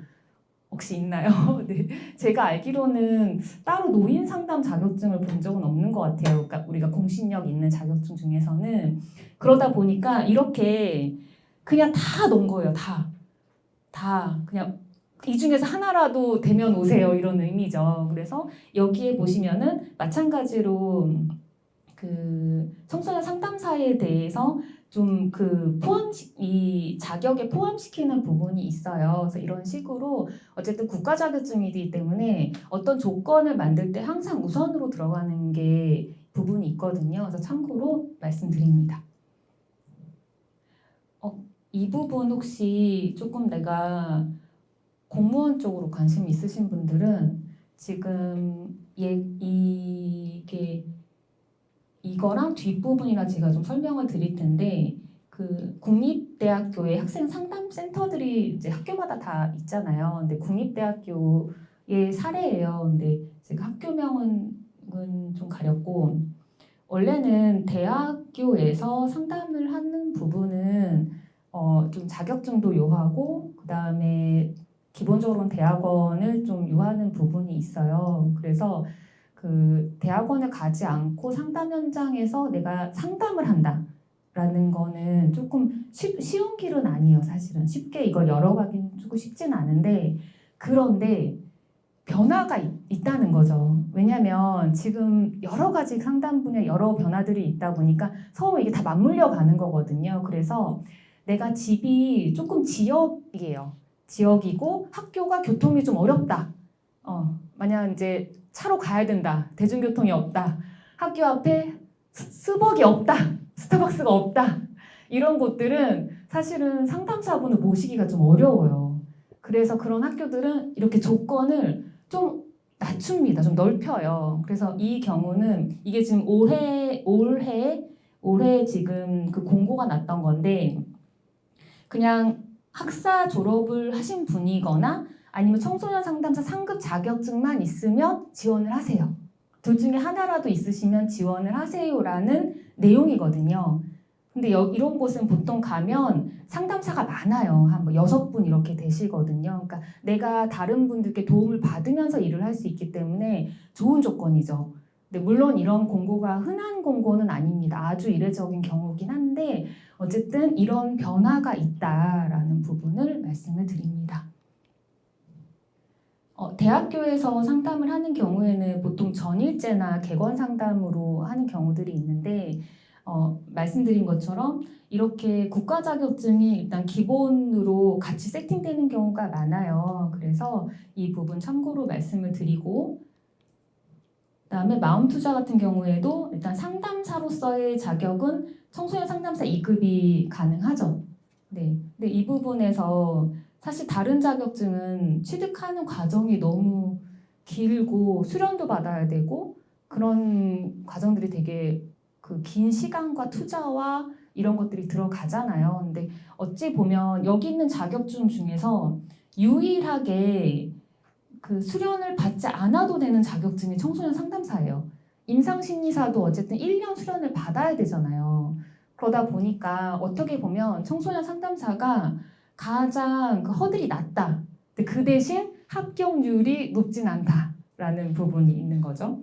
혹시 있나요? 네. 제가 알기로는 따로 노인 상담 자격증을 본 적은 없는 것 같아요. 그러니까 우리가 공신력 있는 자격증 중에서는. 그러다 보니까 이렇게 그냥 다 넣은 거예요. 다. 그냥 이 중에서 하나라도 되면 오세요. 이런 의미죠. 그래서 여기에 보시면은 마찬가지로 그 청소년 상담사에 대해서 좀 그 이 자격에 포함시키는 부분이 있어요. 그래서 이런 식으로 어쨌든 국가 자격증이기 때문에 어떤 조건을 만들 때 항상 우선으로 들어가는 게 부분이 있거든요. 그래서 참고로 말씀드립니다. 이 부분 혹시 조금 내가 공무원 쪽으로 관심 있으신 분들은 지금 이게 이거랑 뒷부분이나 제가 좀 설명을 드릴 텐데 그 국립대학교의 학생 상담 센터들이 이제 학교마다 다 있잖아요. 근데 국립대학교의 사례예요. 근데 제가 학교명은 좀 가렸고 원래는 대학교에서 상담을 하는 부분은 좀 자격증도 요하고 그 다음에 기본적으로는 대학원을 좀 요하는 부분이 있어요. 그래서 그 대학원을 가지 않고 상담 현장에서 내가 상담을 한다라는 거는 조금 쉬운 길은 아니에요. 사실은 쉽게 이걸 열어가긴 조금 쉽진 않은데 그런데 변화가 있다는 거죠. 왜냐하면 지금 여러 가지 상담 분야 여러 변화들이 있다 보니까 서로 이게 다 맞물려 가는 거거든요. 그래서 내가 집이 조금 지역이에요. 지역이고 학교가 교통이 좀 어렵다. 만약 이제 차로 가야 된다. 대중교통이 없다. 학교 앞에 스벅이 없다. 스타벅스가 없다. 이런 곳들은 사실은 상담사분을 모시기가 좀 어려워요. 그래서 그런 학교들은 이렇게 조건을 좀 낮춥니다. 좀 넓혀요. 그래서 이 경우는 이게 지금 올해 지금 그 공고가 났던 건데 그냥 학사 졸업을 하신 분이거나 아니면 청소년 상담사 상급 자격증만 있으면 지원을 하세요. 둘 중에 하나라도 있으시면 지원을 하세요라는 내용이거든요. 근데 이런 곳은 보통 가면 상담사가 많아요. 한 뭐 6분 이렇게 되시거든요. 그러니까 내가 다른 분들께 도움을 받으면서 일을 할 수 있기 때문에 좋은 조건이죠. 근데 물론 이런 공고가 흔한 공고는 아닙니다. 아주 이례적인 경우긴 한데 어쨌든 이런 변화가 있다라는 부분을 말씀을 드립니다. 대학교에서 상담을 하는 경우에는 보통 전일제나 객원 상담으로 하는 경우들이 있는데 말씀드린 것처럼 이렇게 국가 자격증이 일단 기본으로 같이 세팅되는 경우가 많아요. 그래서 이 부분 참고로 말씀을 드리고 그다음에 마음투자 같은 경우에도 일단 상담사로서의 자격은 청소년 상담사 2급이 가능하죠. 네. 근데 이 부분에서 사실 다른 자격증은 취득하는 과정이 너무 길고 수련도 받아야 되고 그런 과정들이 되게 그 긴 시간과 투자와 이런 것들이 들어가잖아요. 근데 어찌 보면 여기 있는 자격증 중에서 유일하게 그 수련을 받지 않아도 되는 자격증이 청소년 상담사예요. 임상심리사도 어쨌든 1년 수련을 받아야 되잖아요. 그러다 보니까 어떻게 보면 청소년 상담사가 가장 그 허들이 낮다. 근데 그 대신 합격률이 높진 않다라는 부분이 있는 거죠.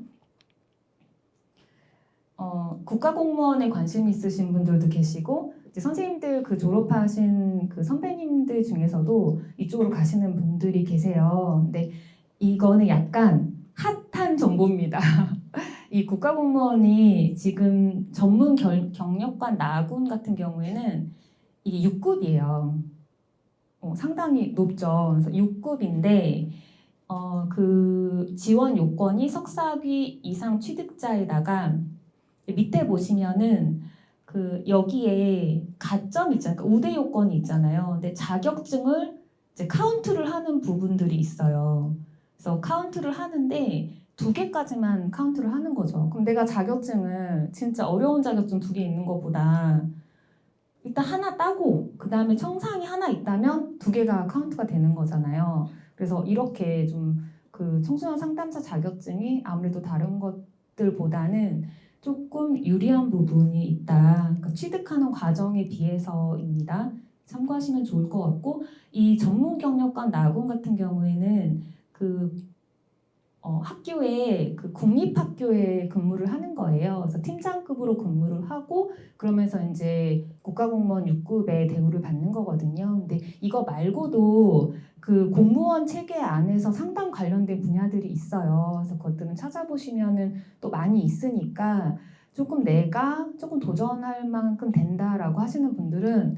국가공무원에 관심 있으신 분들도 계시고 이제 선생님들 그 졸업하신 그 선배님들 중에서도 이쪽으로 가시는 분들이 계세요. 근데 이거는 약간 핫한 정보입니다. 이 국가공무원이 지금 전문 경력관 나군 같은 경우에는 이게 6급이에요. 상당히 높죠. 그래서 6급인데 그 지원 요건이 석사학위 이상 취득자에다가 밑에 보시면은 그 여기에 가점 있잖아요. 그러니까 우대 요건이 있잖아요. 근데 자격증을 이제 카운트를 하는 부분들이 있어요. 그래서 카운트를 하는데 2개까지만 카운트를 하는 거죠. 그럼 내가 자격증을 진짜 어려운 자격증 2개 있는 것보다 일단 하나 따고 그 다음에 청상이 하나 있다면 2개가 카운트가 되는 거잖아요. 그래서 이렇게 좀 그 청소년 상담사 자격증이 아무래도 다른 것들보다는 조금 유리한 부분이 있다. 그러니까 취득하는 과정에 비해서입니다. 참고하시면 좋을 것 같고 이 전문 경력관 나군 같은 경우에는 그 학교에 그 국립학교에 근무를 하는 거예요. 그래서 팀장급으로 근무를 하고 그러면서 이제 국가공무원 6급의 대우를 받는 거거든요. 근데 이거 말고도 그 공무원 체계 안에서 상담 관련된 분야들이 있어요. 그래서 그것들은 찾아보시면은 또 많이 있으니까 조금 내가 조금 도전할 만큼 된다라고 하시는 분들은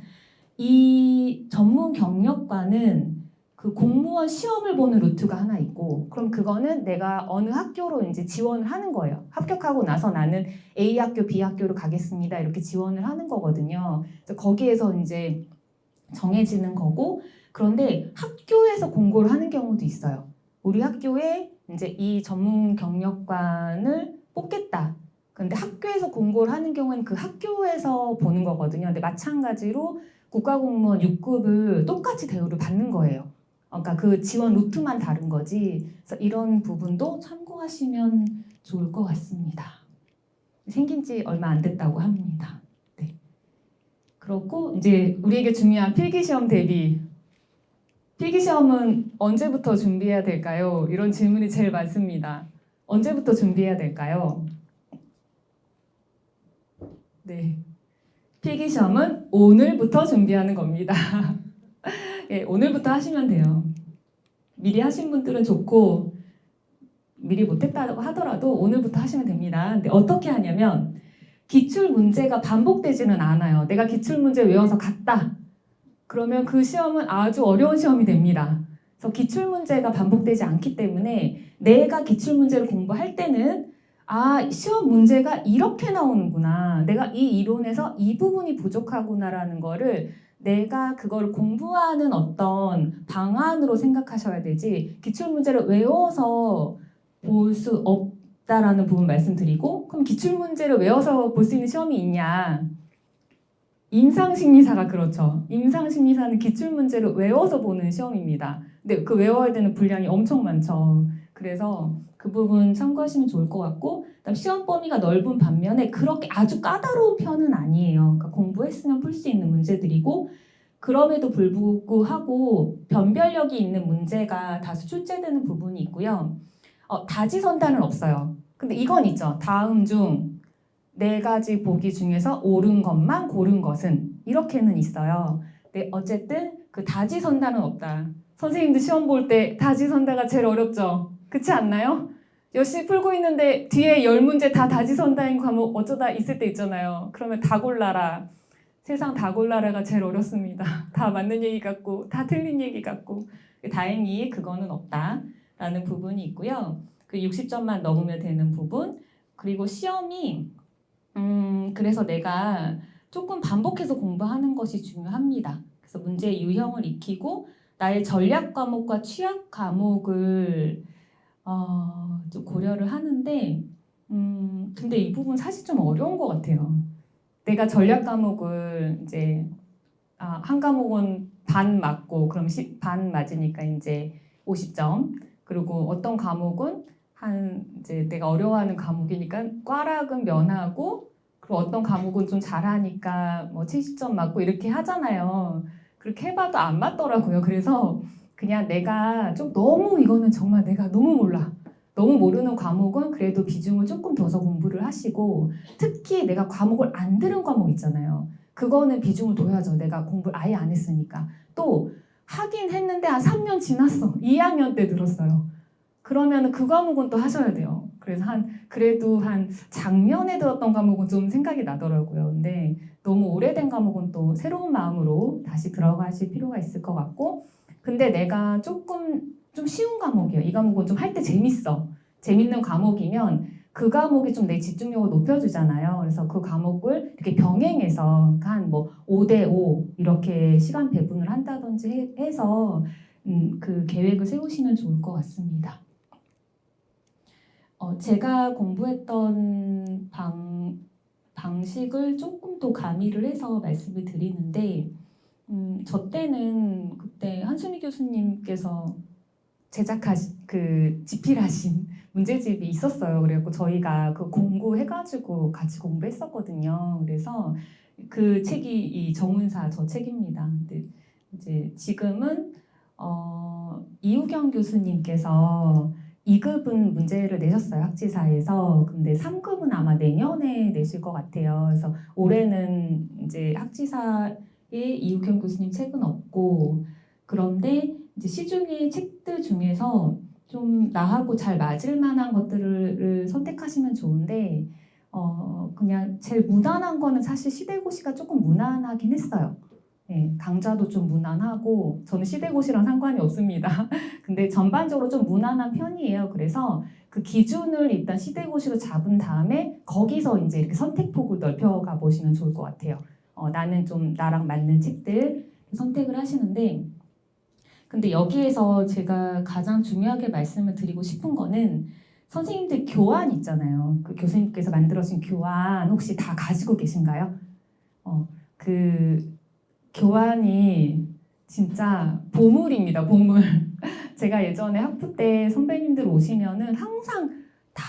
이 전문 경력과는 그 공무원 시험을 보는 루트가 하나 있고, 그럼 그거는 내가 어느 학교로 이제 지원을 하는 거예요. 합격하고 나서 나는 A 학교, B 학교로 가겠습니다. 이렇게 지원을 하는 거거든요. 그래서 거기에서 이제 정해지는 거고, 그런데 학교에서 공고를 하는 경우도 있어요. 우리 학교에 이제 이 전문 경력관을 뽑겠다. 근데 학교에서 공고를 하는 경우는 그 학교에서 보는 거거든요. 근데 마찬가지로 국가공무원 6급을 똑같이 대우를 받는 거예요. 그러니까 그 지원 루트만 다른 거지. 그래서 이런 부분도 참고하시면 좋을 것 같습니다. 생긴 지 얼마 안 됐다고 합니다. 네. 그렇고 이제 우리에게 중요한 필기시험 대비. 필기시험은 언제부터 준비해야 될까요? 이런 질문이 제일 많습니다. 언제부터 준비해야 될까요? 네. 필기시험은 오늘부터 준비하는 겁니다. 예, 오늘부터 하시면 돼요. 미리 하신 분들은 좋고 미리 못했다고 하더라도 오늘부터 하시면 됩니다. 근데 어떻게 하냐면 기출 문제가 반복되지는 않아요. 내가 기출 문제 외워서 갔다. 그러면 그 시험은 아주 어려운 시험이 됩니다. 그래서 기출 문제가 반복되지 않기 때문에 내가 기출 문제를 공부할 때는 아, 시험 문제가 이렇게 나오는구나. 내가 이 이론에서 이 부분이 부족하구나라는 거를 내가 그걸 공부하는 어떤 방안으로 생각하셔야 되지, 기출 문제를 외워서 볼 수 없다라는 부분 말씀드리고, 그럼 기출 문제를 외워서 볼 수 있는 시험이 있냐? 임상심리사가 그렇죠. 임상심리사는 기출 문제를 외워서 보는 시험입니다. 근데 그 외워야 되는 분량이 엄청 많죠. 그래서 그 부분 참고하시면 좋을 것 같고, 그다음 시험 범위가 넓은 반면에 그렇게 아주 까다로운 편은 아니에요. 그러니까 공부했으면 풀 수 있는 문제들이고, 그럼에도 불구하고 변별력이 있는 문제가 다수 출제되는 부분이 있고요. 다지선다는 없어요. 근데 이건 있죠. 다음 중 네 가지 보기 중에서 옳은 것만 고른 것은, 이렇게는 있어요. 근데 어쨌든 그 다지선다는 없다. 선생님도 시험 볼 때 다지선다가 제일 어렵죠. 그렇지 않나요? 열심히 풀고 있는데 뒤에 10문제 다 다지선다인 과목 어쩌다 있을 때 있잖아요. 그러면 다 골라라. 세상 다 골라라가 제일 어렵습니다. 다 맞는 얘기 같고 다 틀린 얘기 같고. 다행히 그거는 없다라는 부분이 있고요. 그 60점만 넘으면 되는 부분. 그리고 시험이 그래서 내가 조금 반복해서 공부하는 것이 중요합니다. 그래서 문제의 유형을 익히고 나의 전략 과목과 취약 과목을 좀 고려를 하는데, 근데 이 부분 사실 좀 어려운 것 같아요. 내가 전략 과목을 이제 한 과목은 반 맞고, 그럼 반 맞으니까 이제 50점. 그리고 어떤 과목은 이제 내가 어려워하는 과목이니까 꽈락은 면하고, 그리고 어떤 과목은 좀 잘하니까 뭐 70점 맞고 이렇게 하잖아요. 그렇게 해봐도 안 맞더라고요. 그래서 그냥 내가 좀 너무 이거는 정말 내가 너무 몰라. 너무 모르는 과목은 그래도 비중을 조금 둬서 공부를 하시고, 특히 내가 과목을 안 들은 과목 있잖아요. 그거는 비중을 둬야죠. 내가 공부를 아예 안 했으니까. 또 하긴 했는데 한 3년 지났어. 2학년 때 들었어요. 그러면 그 과목은 또 하셔야 돼요. 그래서 그래도 한 작년에 들었던 과목은 좀 생각이 나더라고요. 근데 너무 오래된 과목은 또 새로운 마음으로 다시 들어가실 필요가 있을 것 같고, 근데 내가 조금 좀 쉬운 과목이에요. 이 과목은 좀 할 때 재밌어. 재밌는 과목이면 그 과목이 좀 내 집중력을 높여주잖아요. 그래서 그 과목을 이렇게 병행해서 한 뭐 5대5 이렇게 시간 배분을 한다든지 해서 그 계획을 세우시면 좋을 것 같습니다. 제가 공부했던 방식을 조금 더 가미를 해서 말씀을 드리는데, 저 때는 그때 한순희 교수님께서 집필하신 문제집이 있었어요. 그래갖고 저희가 그 공부해가지고 같이 공부했었거든요. 그래서 그 책이 이 정운사 저 책입니다. 근데 이제 지금은 이우경 교수님께서 2급은 문제를 내셨어요. 학지사에서. 근데 3급은 아마 내년에 내실 것 같아요. 그래서 올해는 이제 학지사에 이우경 교수님 책은 없고, 그런데 이제 시중의 책들 중에서 좀 나하고 잘 맞을 만한 것들을 선택하시면 좋은데, 그냥 제일 무난한 거는 사실 시대고시가 조금 무난하긴 했어요. 네, 강좌도 좀 무난하고 저는 시대고시랑 상관이 없습니다. 근데 전반적으로 좀 무난한 편이에요. 그래서 그 기준을 일단 시대고시로 잡은 다음에 거기서 이제 이렇게 선택폭을 넓혀가 보시면 좋을 것 같아요. 나는 좀 나랑 맞는 책들 선택을 하시는데 근데 여기에서 제가 가장 중요하게 말씀을 드리고 싶은 거는 선생님들 교환 있잖아요. 그 교수님께서 만들어진 교환 혹시 다 가지고 계신가요? 그 교환이 진짜 보물입니다. 보물. 제가 예전에 학부 때 선배님들 오시면은 항상 다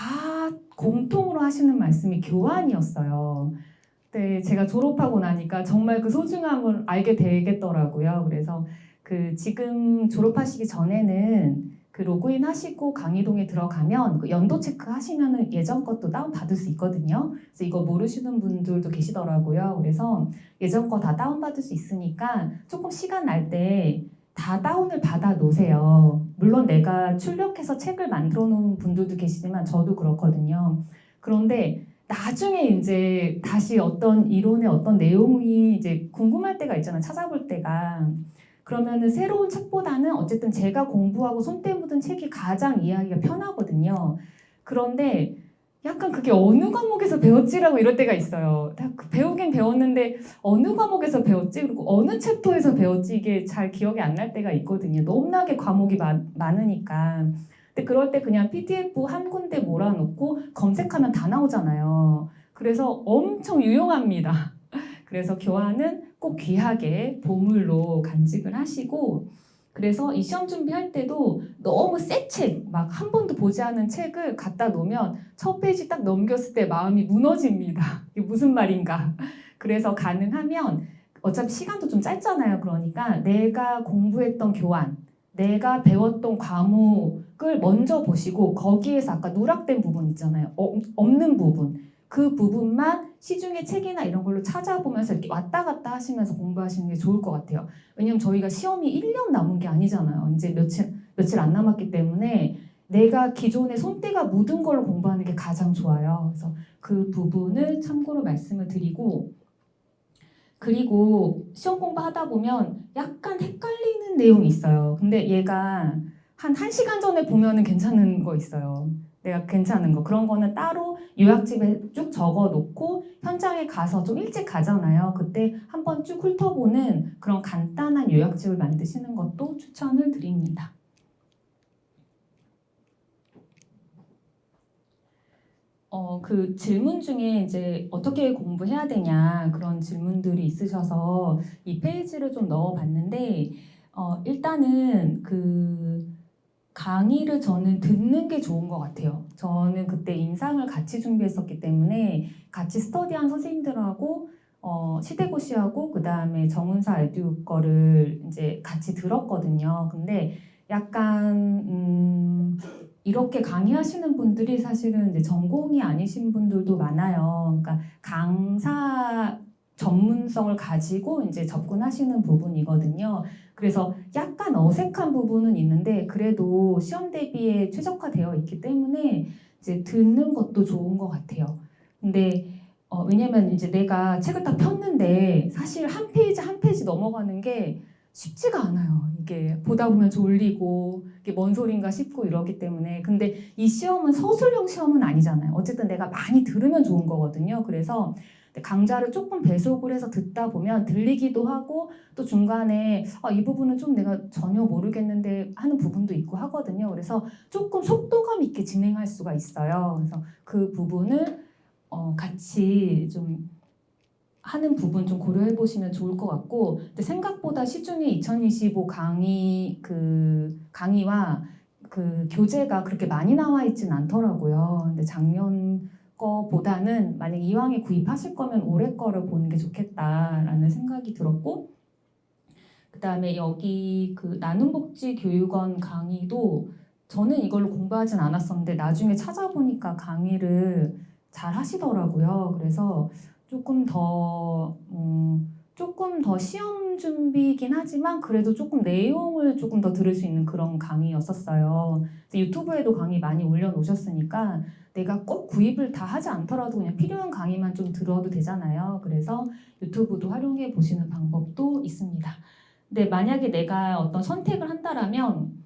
공통으로 하시는 말씀이 교환이었어요. 근데 제가 졸업하고 나니까 정말 그 소중함을 알게 되겠더라고요. 그래서 그 지금 졸업하시기 전에는 그 로그인 하시고 강의동에 들어가면 그 연도 체크 하시면은 예전 것도 다운 받을 수 있거든요. 그래서 이거 모르시는 분들도 계시더라고요. 그래서 예전 거 다 다운 받을 수 있으니까 조금 시간 날 때 다 다운을 받아 놓으세요. 물론 내가 출력해서 책을 만들어 놓은 분들도 계시지만 저도 그렇거든요. 그런데 나중에 이제 다시 어떤 이론의 어떤 내용이 이제 궁금할 때가 있잖아요. 찾아볼 때가. 그러면은 새로운 책보다는 어쨌든 제가 공부하고 손때 묻은 책이 가장 이해하기가 편하거든요. 그런데 약간 그게 어느 과목에서 배웠지라고 이럴 때가 있어요. 배우긴 배웠는데 어느 과목에서 배웠지? 그리고 어느 챕터에서 배웠지? 이게 잘 기억이 안 날 때가 있거든요. 너무나게 과목이 많으니까. 근데 그럴 때 그냥 PDF 한 군데 몰아놓고 검색하면 다 나오잖아요. 그래서 엄청 유용합니다. 그래서 교환은 꼭 귀하게 보물로 간직을 하시고 그래서 이 시험 준비할 때도 너무 새 책, 막 한 번도 보지 않은 책을 갖다 놓으면 첫 페이지 딱 넘겼을 때 마음이 무너집니다. 이게 무슨 말인가. 그래서 가능하면 어차피 시간도 좀 짧잖아요. 그러니까 내가 공부했던 교환, 내가 배웠던 과목을 먼저 보시고 거기에서 아까 누락된 부분 있잖아요. 없는 부분. 그 부분만 시중의 책이나 이런 걸로 찾아보면서 이렇게 왔다 갔다 하시면서 공부하시는 게 좋을 것 같아요. 왜냐면 저희가 시험이 1년 남은 게 아니잖아요. 이제 며칠 안 남았기 때문에 내가 기존에 손때가 묻은 걸로 공부하는 게 가장 좋아요. 그래서 그 부분을 참고로 말씀을 드리고 그리고 시험 공부하다 보면 약간 헷갈리는 내용이 있어요. 근데 얘가 한 1시간 전에 보면은 괜찮은 거 있어요. 내가 괜찮은 거. 그런 거는 따로 요약집에 쭉 적어 놓고 현장에 가서 좀 일찍 가잖아요. 그때 한번 쭉 훑어보는 그런 간단한 요약집을 만드시는 것도 추천을 드립니다. 그 질문 중에 이제 어떻게 공부해야 되냐 그런 질문들이 있으셔서 이 페이지를 좀 넣어봤는데 일단은 그 강의를 저는 듣는 게 좋은 것 같아요. 저는 그때 임상을 같이 준비했었기 때문에 같이 스터디한 선생님들하고 시대고시하고 그 다음에 정은사 에듀 거를 이제 같이 들었거든요. 근데 약간 이렇게 강의하시는 분들이 사실은 이제 전공이 아니신 분들도 많아요. 그러니까 강사 전문성을 가지고 이제 접근하시는 부분이거든요. 그래서 약간 어색한 부분은 있는데 그래도 시험 대비에 최적화되어 있기 때문에 이제 듣는 것도 좋은 것 같아요. 근데 왜냐면 이제 내가 책을 딱 폈는데 사실 한 페이지 한 페이지 넘어가는 게 쉽지가 않아요. 이게 보다 보면 졸리고 이게 뭔 소린가 싶고 이러기 때문에 근데 이 시험은 서술형 시험은 아니잖아요. 어쨌든 내가 많이 들으면 좋은 거거든요. 그래서 강좌를 조금 배속을 해서 듣다 보면 들리기도 하고 또 중간에 이 부분은 좀 내가 전혀 모르겠는데 하는 부분도 있고 하거든요. 그래서 조금 속도감 있게 진행할 수가 있어요. 그래서 그 부분을 같이 좀 하는 부분 좀 고려해 보시면 좋을 것 같고 근데 생각보다 시중에 2025 강의와 그 교재가 그렇게 많이 나와 있진 않더라고요. 근데 작년 거보다는 만약 이왕에 구입하실 거면 올해 거를 보는 게 좋겠다라는 생각이 들었고 그 다음에 여기 그 나눔복지교육원 강의도 저는 이걸로 공부하진 않았었는데 나중에 찾아보니까 강의를 잘 하시더라고요. 그래서 조금 더 조금 더 시험 준비긴 하지만 그래도 조금 내용을 조금 더 들을 수 있는 그런 강의였었어요. 유튜브에도 강의 많이 올려놓으셨으니까 내가 꼭 구입을 다 하지 않더라도 그냥 필요한 강의만 좀 들어도 되잖아요. 그래서 유튜브도 활용해 보시는 방법도 있습니다. 근데 만약에 내가 어떤 선택을 한다라면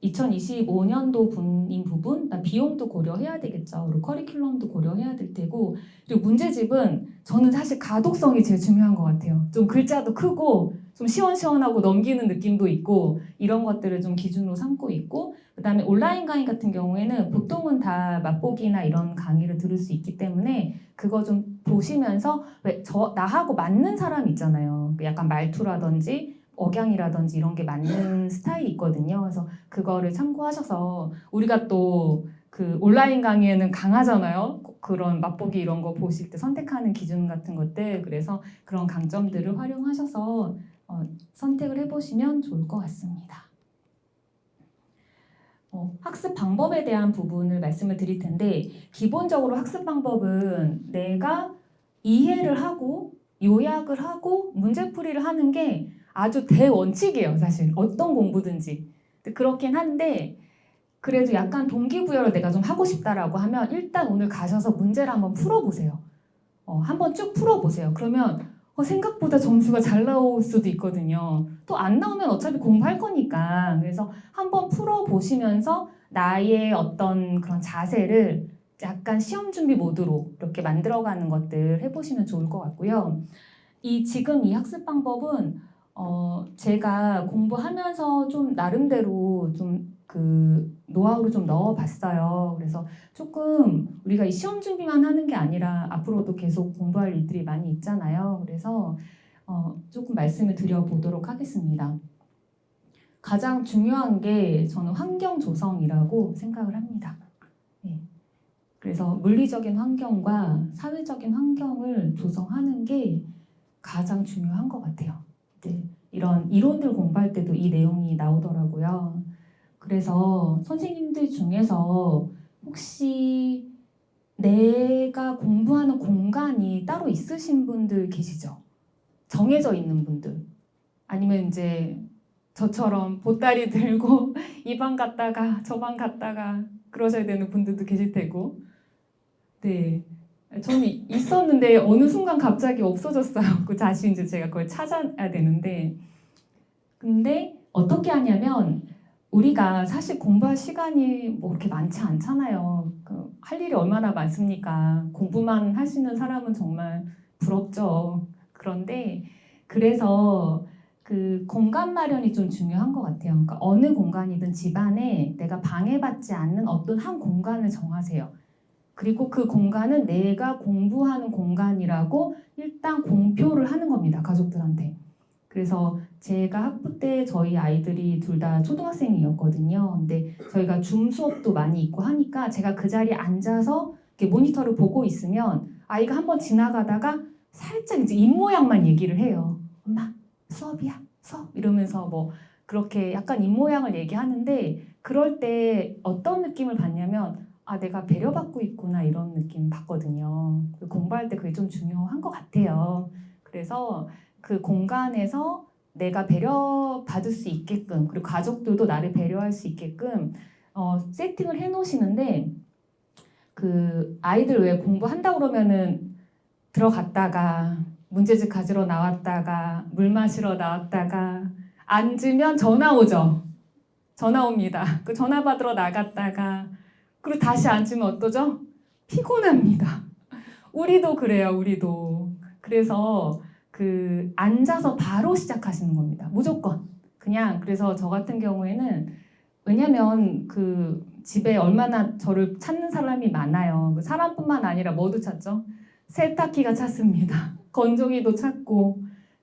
2025년도 분인 부분, 비용도 고려해야 되겠죠. 그리고 커리큘럼도 고려해야 될 테고, 그리고 문제집은 저는 사실 가독성이 제일 중요한 것 같아요. 좀 글자도 크고 좀 시원시원하고 넘기는 느낌도 있고 이런 것들을 좀 기준으로 삼고 있고, 그다음에 온라인 강의 같은 경우에는 보통은 다 맛보기나 이런 강의를 들을 수 있기 때문에 그거 좀 보시면서 왜 나하고 맞는 사람 있잖아요. 약간 말투라든지 억양이라든지 이런 게 맞는 스타일이 있거든요. 그래서 그거를 참고하셔서 우리가 또 그 온라인 강의에는 강하잖아요. 그런 맛보기 이런 거 보실 때 선택하는 기준 같은 것들. 그래서 그런 강점들을 활용하셔서 선택을 해보시면 좋을 것 같습니다. 학습 방법에 대한 부분을 말씀을 드릴 텐데 기본적으로 학습 방법은 내가 이해를 하고 요약을 하고 문제풀이를 하는 게 아주 대원칙이에요. 사실 어떤 공부든지. 그렇긴 한데 그래도 약간 동기부여를 내가 좀 하고 싶다라고 하면 일단 오늘 가셔서 문제를 한번 풀어보세요. 한번 쭉 풀어보세요. 그러면 생각보다 점수가 잘 나올 수도 있거든요. 또 안 나오면 어차피 공부할 거니까. 그래서 한번 풀어보시면서 나의 어떤 그런 자세를 약간 시험 준비 모드로 이렇게 만들어가는 것들 해보시면 좋을 것 같고요. 지금 이 학습 방법은 제가 공부하면서 좀 나름대로 좀 그 노하우를 좀 넣어봤어요. 그래서 조금 우리가 이 시험 준비만 하는 게 아니라 앞으로도 계속 공부할 일들이 많이 있잖아요. 그래서 조금 말씀을 드려보도록 하겠습니다. 가장 중요한 게 저는 환경 조성이라고 생각을 합니다. 네. 그래서 물리적인 환경과 사회적인 환경을 조성하는 게 가장 중요한 것 같아요. 네. 이런 이론들 공부할 때도 이 내용이 나오더라고요. 그래서 선생님들 중에서 혹시 내가 공부하는 공간이 따로 있으신 분들 계시죠? 정해져 있는 분들. 아니면 이제 저처럼 보따리 들고 이 방 갔다가 저 방 갔다가 그러셔야 되는 분들도 계실 테고. 네. 저는 있었는데 어느 순간 갑자기 없어졌어요. 그 다시 이제 제가 그걸 찾아야 되는데. 근데 어떻게 하냐면 우리가 사실 공부할 시간이 뭐 그렇게 많지 않잖아요. 할 일이 얼마나 많습니까? 공부만 하시는 사람은 정말 부럽죠. 그런데 그래서 그 공간 마련이 좀 중요한 것 같아요. 그러니까 어느 공간이든 집안에 내가 방해받지 않는 어떤 한 공간을 정하세요. 그리고 그 공간은 내가 공부하는 공간이라고 일단 공표를 하는 겁니다. 가족들한테. 그래서 제가 학부 때 저희 아이들이 둘 다 초등학생이었거든요. 근데 저희가 줌 수업도 많이 있고 하니까 제가 그 자리에 앉아서 이렇게 모니터를 보고 있으면 아이가 한번 지나가다가 살짝 이제 입모양만 얘기를 해요. 엄마 수업이야 수업 이러면서 뭐 그렇게 약간 입모양을 얘기하는데 그럴 때 어떤 느낌을 받냐면 내가 배려받고 있구나 이런 느낌 받거든요. 공부할 때 그게 좀 중요한 것 같아요. 그래서 그 공간에서 내가 배려받을 수 있게끔 그리고 가족들도 나를 배려할 수 있게끔 세팅을 해놓으시는데 그 아이들 왜 공부한다고 그러면은 들어갔다가 문제집 가지러 나왔다가 물 마시러 나왔다가 앉으면 전화 오죠. 전화 옵니다. 그 전화 받으러 나갔다가 그리고 다시 앉으면 어떠죠? 피곤합니다. 우리도 그래요. 우리도. 그래서 그 앉아서 바로 시작하시는 겁니다. 무조건. 그냥 그래서 저 같은 경우에는 왜냐면 그 집에 얼마나 저를 찾는 사람이 많아요. 그 사람뿐만 아니라 뭐도 찾죠? 세탁기가 찾습니다. 건조기도 찾고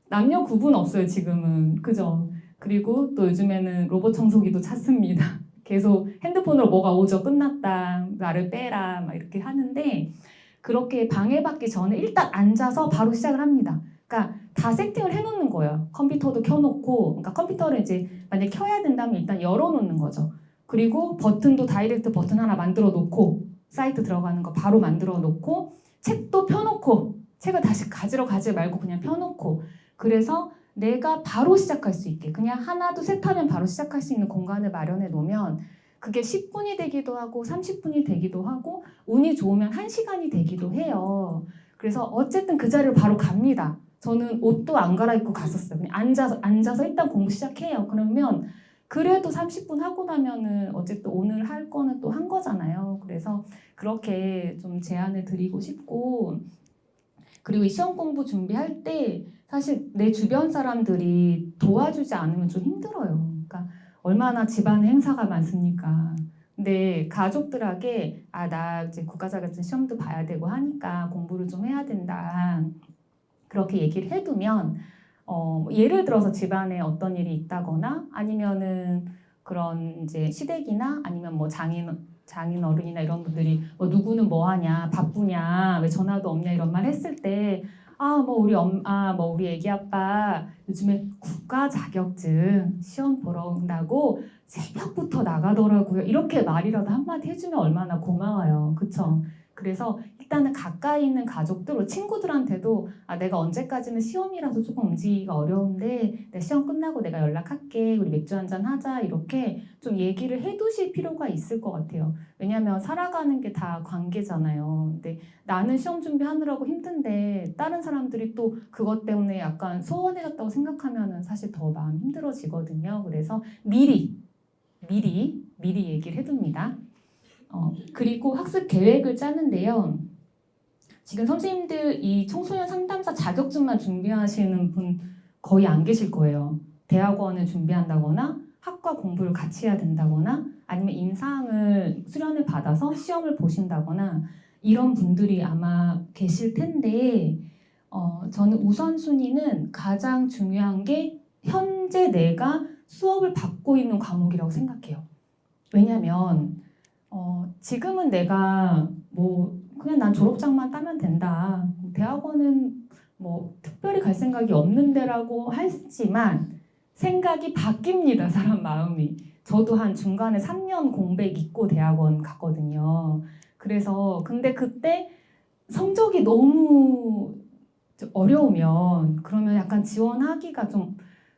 남녀 구분 없어요 지금은. 그죠? 그리고 또 요즘에는 로봇 청소기도 찾습니다. 계속 핸드폰으로 뭐가 오죠. 끝났다. 나를 빼라. 막 이렇게 하는데 그렇게 방해받기 전에 일단 앉아서 바로 시작을 합니다. 그러니까 다 세팅을 해놓는 거예요. 컴퓨터도 켜놓고, 그러니까 컴퓨터를 이제 만약에 켜야 된다면 일단 열어놓는 거죠. 그리고 버튼도 다이렉트 버튼 하나 만들어 놓고 사이트 들어가는 거 바로 만들어 놓고 책도 펴놓고 책을 다시 가지러 가지 말고 그냥 펴놓고, 그래서 내가 바로 시작할 수 있게 그냥 하나 둘 셋 하면 바로 시작할 수 있는 공간을 마련해 놓으면 그게 10분이 되기도 하고 30분이 되기도 하고 운이 좋으면 1시간이 되기도 해요. 그래서 어쨌든 그 자리로 바로 갑니다. 저는 옷도 안 갈아입고 갔었어요. 그냥 앉아서 일단 공부 시작해요. 그러면 그래도 30분 하고 나면은 어쨌든 오늘 할 거는 또 한 거잖아요. 그래서 그렇게 좀 제안을 드리고 싶고, 그리고 이 시험 공부 준비할 때 사실 내 주변 사람들이 도와주지 않으면 좀 힘들어요. 그러니까 얼마나 집안에 행사가 많습니까? 근데 가족들에게 나 이제 국가자격증 시험도 봐야 되고 하니까 공부를 좀 해야 된다. 그렇게 얘기를 해두면 예를 들어서 집안에 어떤 일이 있다거나 아니면은 그런 이제 시댁이나 아니면 뭐 장인 어른이나 이런 분들이 뭐 누구는 뭐 하냐 바쁘냐 왜 전화도 없냐 이런 말 했을 때 뭐 우리 엄마 뭐 우리 애기 아빠 요즘에 국가 자격증 시험 보러 온다고 새벽부터 나가더라고요. 이렇게 말이라도 한마디 해주면 얼마나 고마워요. 그쵸? 그래서 일단은 가까이 있는 가족들, 친구들한테도 내가 언제까지는 시험이라서 조금 움직이기가 어려운데 내 시험 끝나고 내가 연락할게. 우리 맥주 한잔 하자. 이렇게 좀 얘기를 해두실 필요가 있을 것 같아요. 왜냐하면 살아가는 게 다 관계잖아요. 근데 나는 시험 준비하느라고 힘든데 다른 사람들이 또 그것 때문에 약간 소원해졌다고 생각하면 사실 더 마음 힘들어지거든요. 그래서 미리 얘기를 해둡니다. 그리고 학습 계획을 짜는데요. 지금 선생님들 이 청소년 상담사 자격증만 준비하시는 분 거의 안 계실 거예요. 대학원을 준비한다거나 학과 공부를 같이 해야 된다거나 아니면 임상을 수련을 받아서 시험을 보신다거나 이런 분들이 아마 계실 텐데 저는 우선순위는 가장 중요한 게 현재 내가 수업을 받고 있는 과목이라고 생각해요. 왜냐면 지금은 내가 뭐 그냥 난 졸업장만 따면 된다. 대학원은 뭐 특별히 갈 생각이 없는데라고 하지만 생각이 바뀝니다. 사람 마음이. 저도 한 중간에 3년 공백 잊고 대학원 갔거든요. 그래서 근데 그때 성적이 너무 어려우면 그러면 약간 지원하기가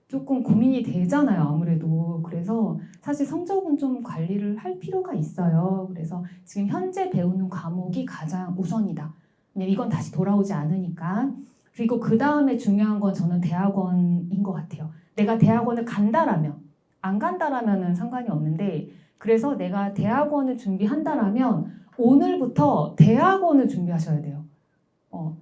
조금 고민이 되잖아요. 아무래도. 그래서 사실 성적은 좀 관리를 할 필요가 있어요. 그래서 지금 현재 배우는 과목이 가장 우선이다. 왜냐면 이건 다시 돌아오지 않으니까. 그리고 그 다음에 중요한 건 저는 대학원인 것 같아요. 내가 대학원을 간다라면, 안 간다라면은 상관이 없는데, 그래서 내가 대학원을 준비한다라면 오늘부터 대학원을 준비하셔야 돼요.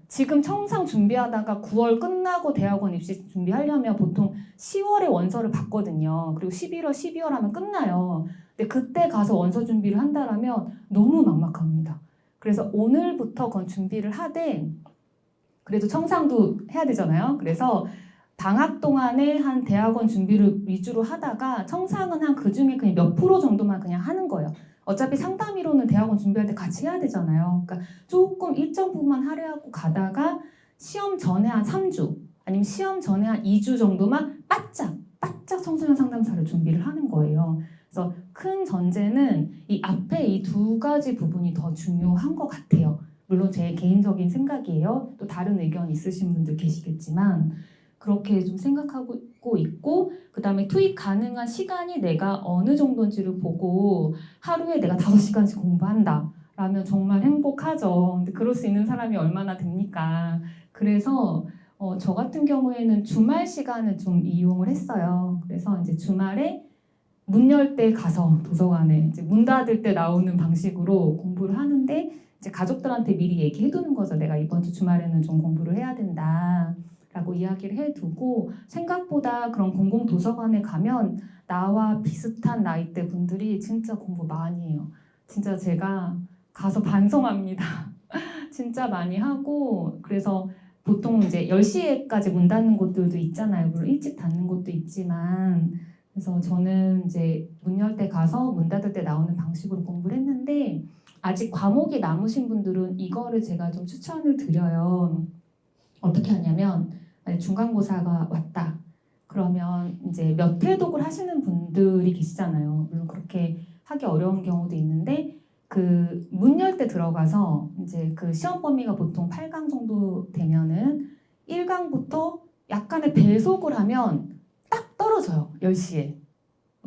지금 청상 준비하다가 9월 끝나고 대학원 입시 준비하려면 보통 10월에 원서를 받거든요. 그리고 11월, 12월 하면 끝나요. 근데 그때 가서 원서 준비를 한다라면 너무 막막합니다. 그래서 오늘부터 그건 준비를 하되 그래도 청상도 해야 되잖아요. 그래서 방학 동안에 한 대학원 준비를 위주로 하다가 청상은 한 그중에 그냥 몇 프로 정도만 그냥 하는 거예요. 어차피 상담이로는 대학원 준비할 때 같이 해야 되잖아요. 그러니까 조금 일정 부분만 할애하고 가다가 시험 전에 한 3주 아니면 시험 전에 한 2주 정도만 바짝 청소년 상담사를 준비를 하는 거예요. 그래서 큰 전제는 이 앞에 이 두 가지 부분이 더 중요한 것 같아요. 물론 제 개인적인 생각이에요. 또 다른 의견 있으신 분들 계시겠지만 그렇게 좀 생각하고 있고 그 다음에 투입 가능한 시간이 내가 어느 정도인지를 보고 하루에 내가 5시간씩 공부한다 라면 정말 행복하죠. 근데 그럴 수 있는 사람이 얼마나 됩니까? 그래서 저 같은 경우에는 주말 시간을 좀 이용을 했어요. 그래서 이제 주말에 문 열 때 가서 도서관에 이제 문 닫을 때 나오는 방식으로 공부를 하는데 이제 가족들한테 미리 얘기해 두는 거죠. 내가 이번 주 주말에는 좀 공부를 해야 된다. 라고 이야기를 해두고 생각보다 그런 공공도서관에 가면 나와 비슷한 나이대 분들이 진짜 공부 많이 해요. 진짜 제가 가서 반성합니다. 진짜 많이 하고 그래서 보통 이제 10시에까지 문 닫는 곳들도 있잖아요. 물론 일찍 닫는 곳도 있지만 그래서 저는 이제 문 열 때 가서 문 닫을 때 나오는 방식으로 공부를 했는데 아직 과목이 남으신 분들은 이거를 제가 좀 추천을 드려요. 어떻게 하냐면 중간고사가 왔다. 그러면 이제 몇 회 독을 하시는 분들이 계시잖아요. 물론 그렇게 하기 어려운 경우도 있는데 그 문 열 때 들어가서 이제 그 시험 범위가 보통 8강 정도 되면은 1강부터 약간의 배속을 하면 딱 떨어져요. 10시에.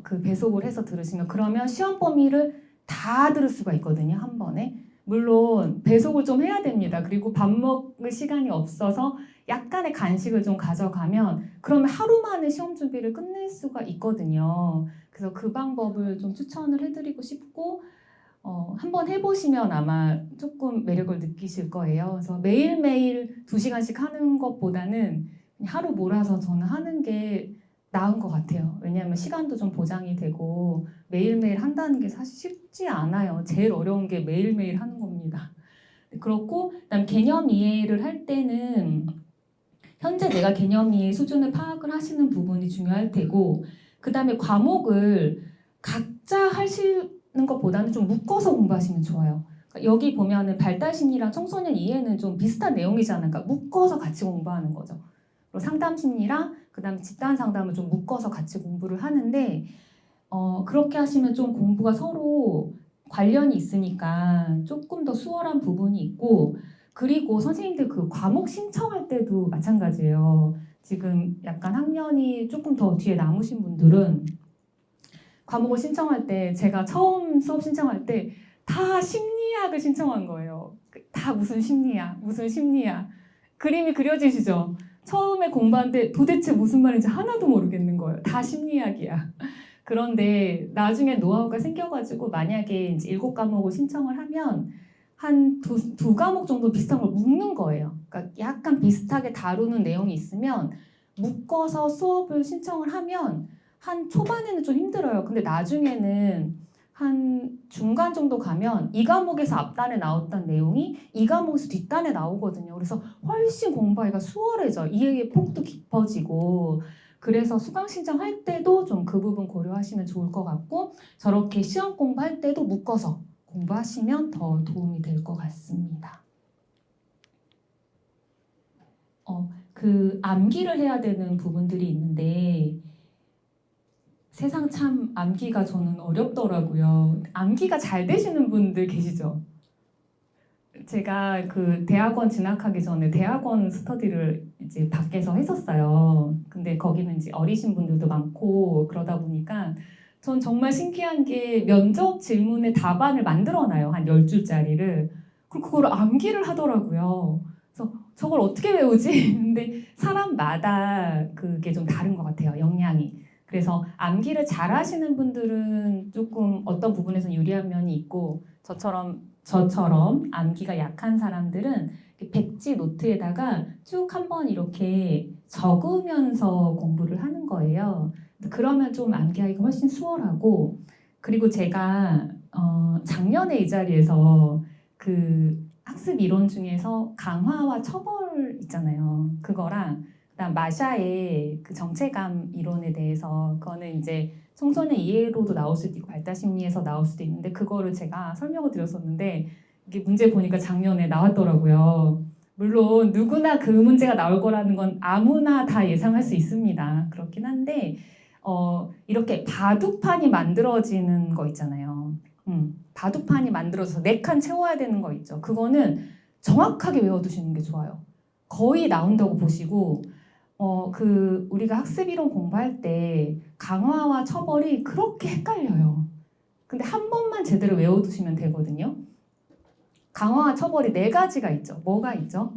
그 배속을 해서 들으시면 그러면 시험 범위를 다 들을 수가 있거든요. 한 번에. 물론 배속을 좀 해야 됩니다. 그리고 밥 먹을 시간이 없어서 약간의 간식을 좀 가져가면 그러면 하루 만에 시험 준비를 끝낼 수가 있거든요. 그래서 그 방법을 좀 추천을 해드리고 싶고 한번 해보시면 아마 조금 매력을 느끼실 거예요. 그래서 매일매일 2시간씩 하는 것보다는 하루 몰아서 저는 하는 게 나은 것 같아요. 왜냐하면 시간도 좀 보장이 되고 매일매일 한다는 게 사실 쉽지 않아요. 제일 어려운 게 매일매일 하는 겁니다. 그렇고 그다음 개념 이해를 할 때는 현재 내가 개념 이해 수준을 파악을 하시는 부분이 중요할 테고 그다음에 과목을 각자 하시는 것보다는 좀 묶어서 공부하시면 좋아요. 그러니까 여기 보면은 발달 심리랑 청소년 이해는 좀 비슷한 내용이잖아요. 그러니까 묶어서 같이 공부하는 거죠. 그리고 상담 심리랑 그다음에 집단 상담을 좀 묶어서 같이 공부를 하는데 그렇게 하시면 좀 공부가 서로 관련이 있으니까 조금 더 수월한 부분이 있고 그리고 선생님들 그 과목 신청할 때도 마찬가지예요. 지금 약간 학년이 조금 더 뒤에 남으신 분들은 과목을 신청할 때 제가 처음 수업 신청할 때 다 심리학을 신청한 거예요. 다 무슨 심리학, 무슨 심리학. 그림이 그려지시죠? 처음에 공부하는데 도대체 무슨 말인지 하나도 모르겠는 거예요. 다 심리학이야. 그런데 나중에 노하우가 생겨가지고 만약에 이제 7과목을 신청을 하면 한 두 과목 정도 비슷한 걸 묶는 거예요. 그러니까 약간 비슷하게 다루는 내용이 있으면 묶어서 수업을 신청을 하면 한 초반에는 좀 힘들어요. 근데 나중에는 한 중간 정도 가면 이 과목에서 앞단에 나왔던 내용이 이 과목에서 뒷단에 나오거든요. 그래서 훨씬 공부하기가 수월해져. 이해의 폭도 깊어지고 그래서 수강 신청할 때도 좀 그 부분 고려하시면 좋을 것 같고 저렇게 시험 공부할 때도 묶어서 공부하시면 더 도움이 될 것 같습니다. 그 암기를 해야 되는 부분들이 있는데 세상 참 암기가 저는 어렵더라고요. 암기가 잘 되시는 분들 계시죠? 제가 그 대학원 진학하기 전에 대학원 스터디를 이제 밖에서 했었어요. 근데 거기는 이제 어리신 분들도 많고 그러다 보니까 전 정말 신기한 게 면접 질문의 답안을 만들어놔요. 한 10줄짜리를. 그리고 그걸 암기를 하더라고요. 그래서 저걸 어떻게 외우지? 근데 사람마다 그게 좀 다른 것 같아요. 역량이. 그래서 암기를 잘하시는 분들은 조금 어떤 부분에서 유리한 면이 있고 저처럼 암기가 약한 사람들은 백지 노트에다가 쭉 한번 이렇게 적으면서 공부를 하는 거예요. 그러면 좀 암기하기가 훨씬 수월하고 그리고 제가 작년에 이 자리에서 그 학습 이론 중에서 강화와 처벌 있잖아요. 그거랑 그다음 마샤의 그 정체감 이론에 대해서 그거는 이제 청소년 이해로도 나올 수도 있고 발달 심리에서 나올 수도 있는데 그거를 제가 설명을 드렸었는데 이게 문제 보니까 작년에 나왔더라고요. 물론 누구나 그 문제가 나올 거라는 건 아무나 다 예상할 수 있습니다. 그렇긴 한데 이렇게 바둑판이 만들어지는 거 있잖아요. 바둑판이 만들어져서 4칸 채워야 되는 거 있죠. 그거는 정확하게 외워두시는 게 좋아요. 거의 나온다고 보시고 우리가 학습이론 공부할 때 강화와 처벌이 그렇게 헷갈려요. 근데 한 번만 제대로 외워두시면 되거든요. 강화와 처벌이 4가지가 있죠. 뭐가 있죠?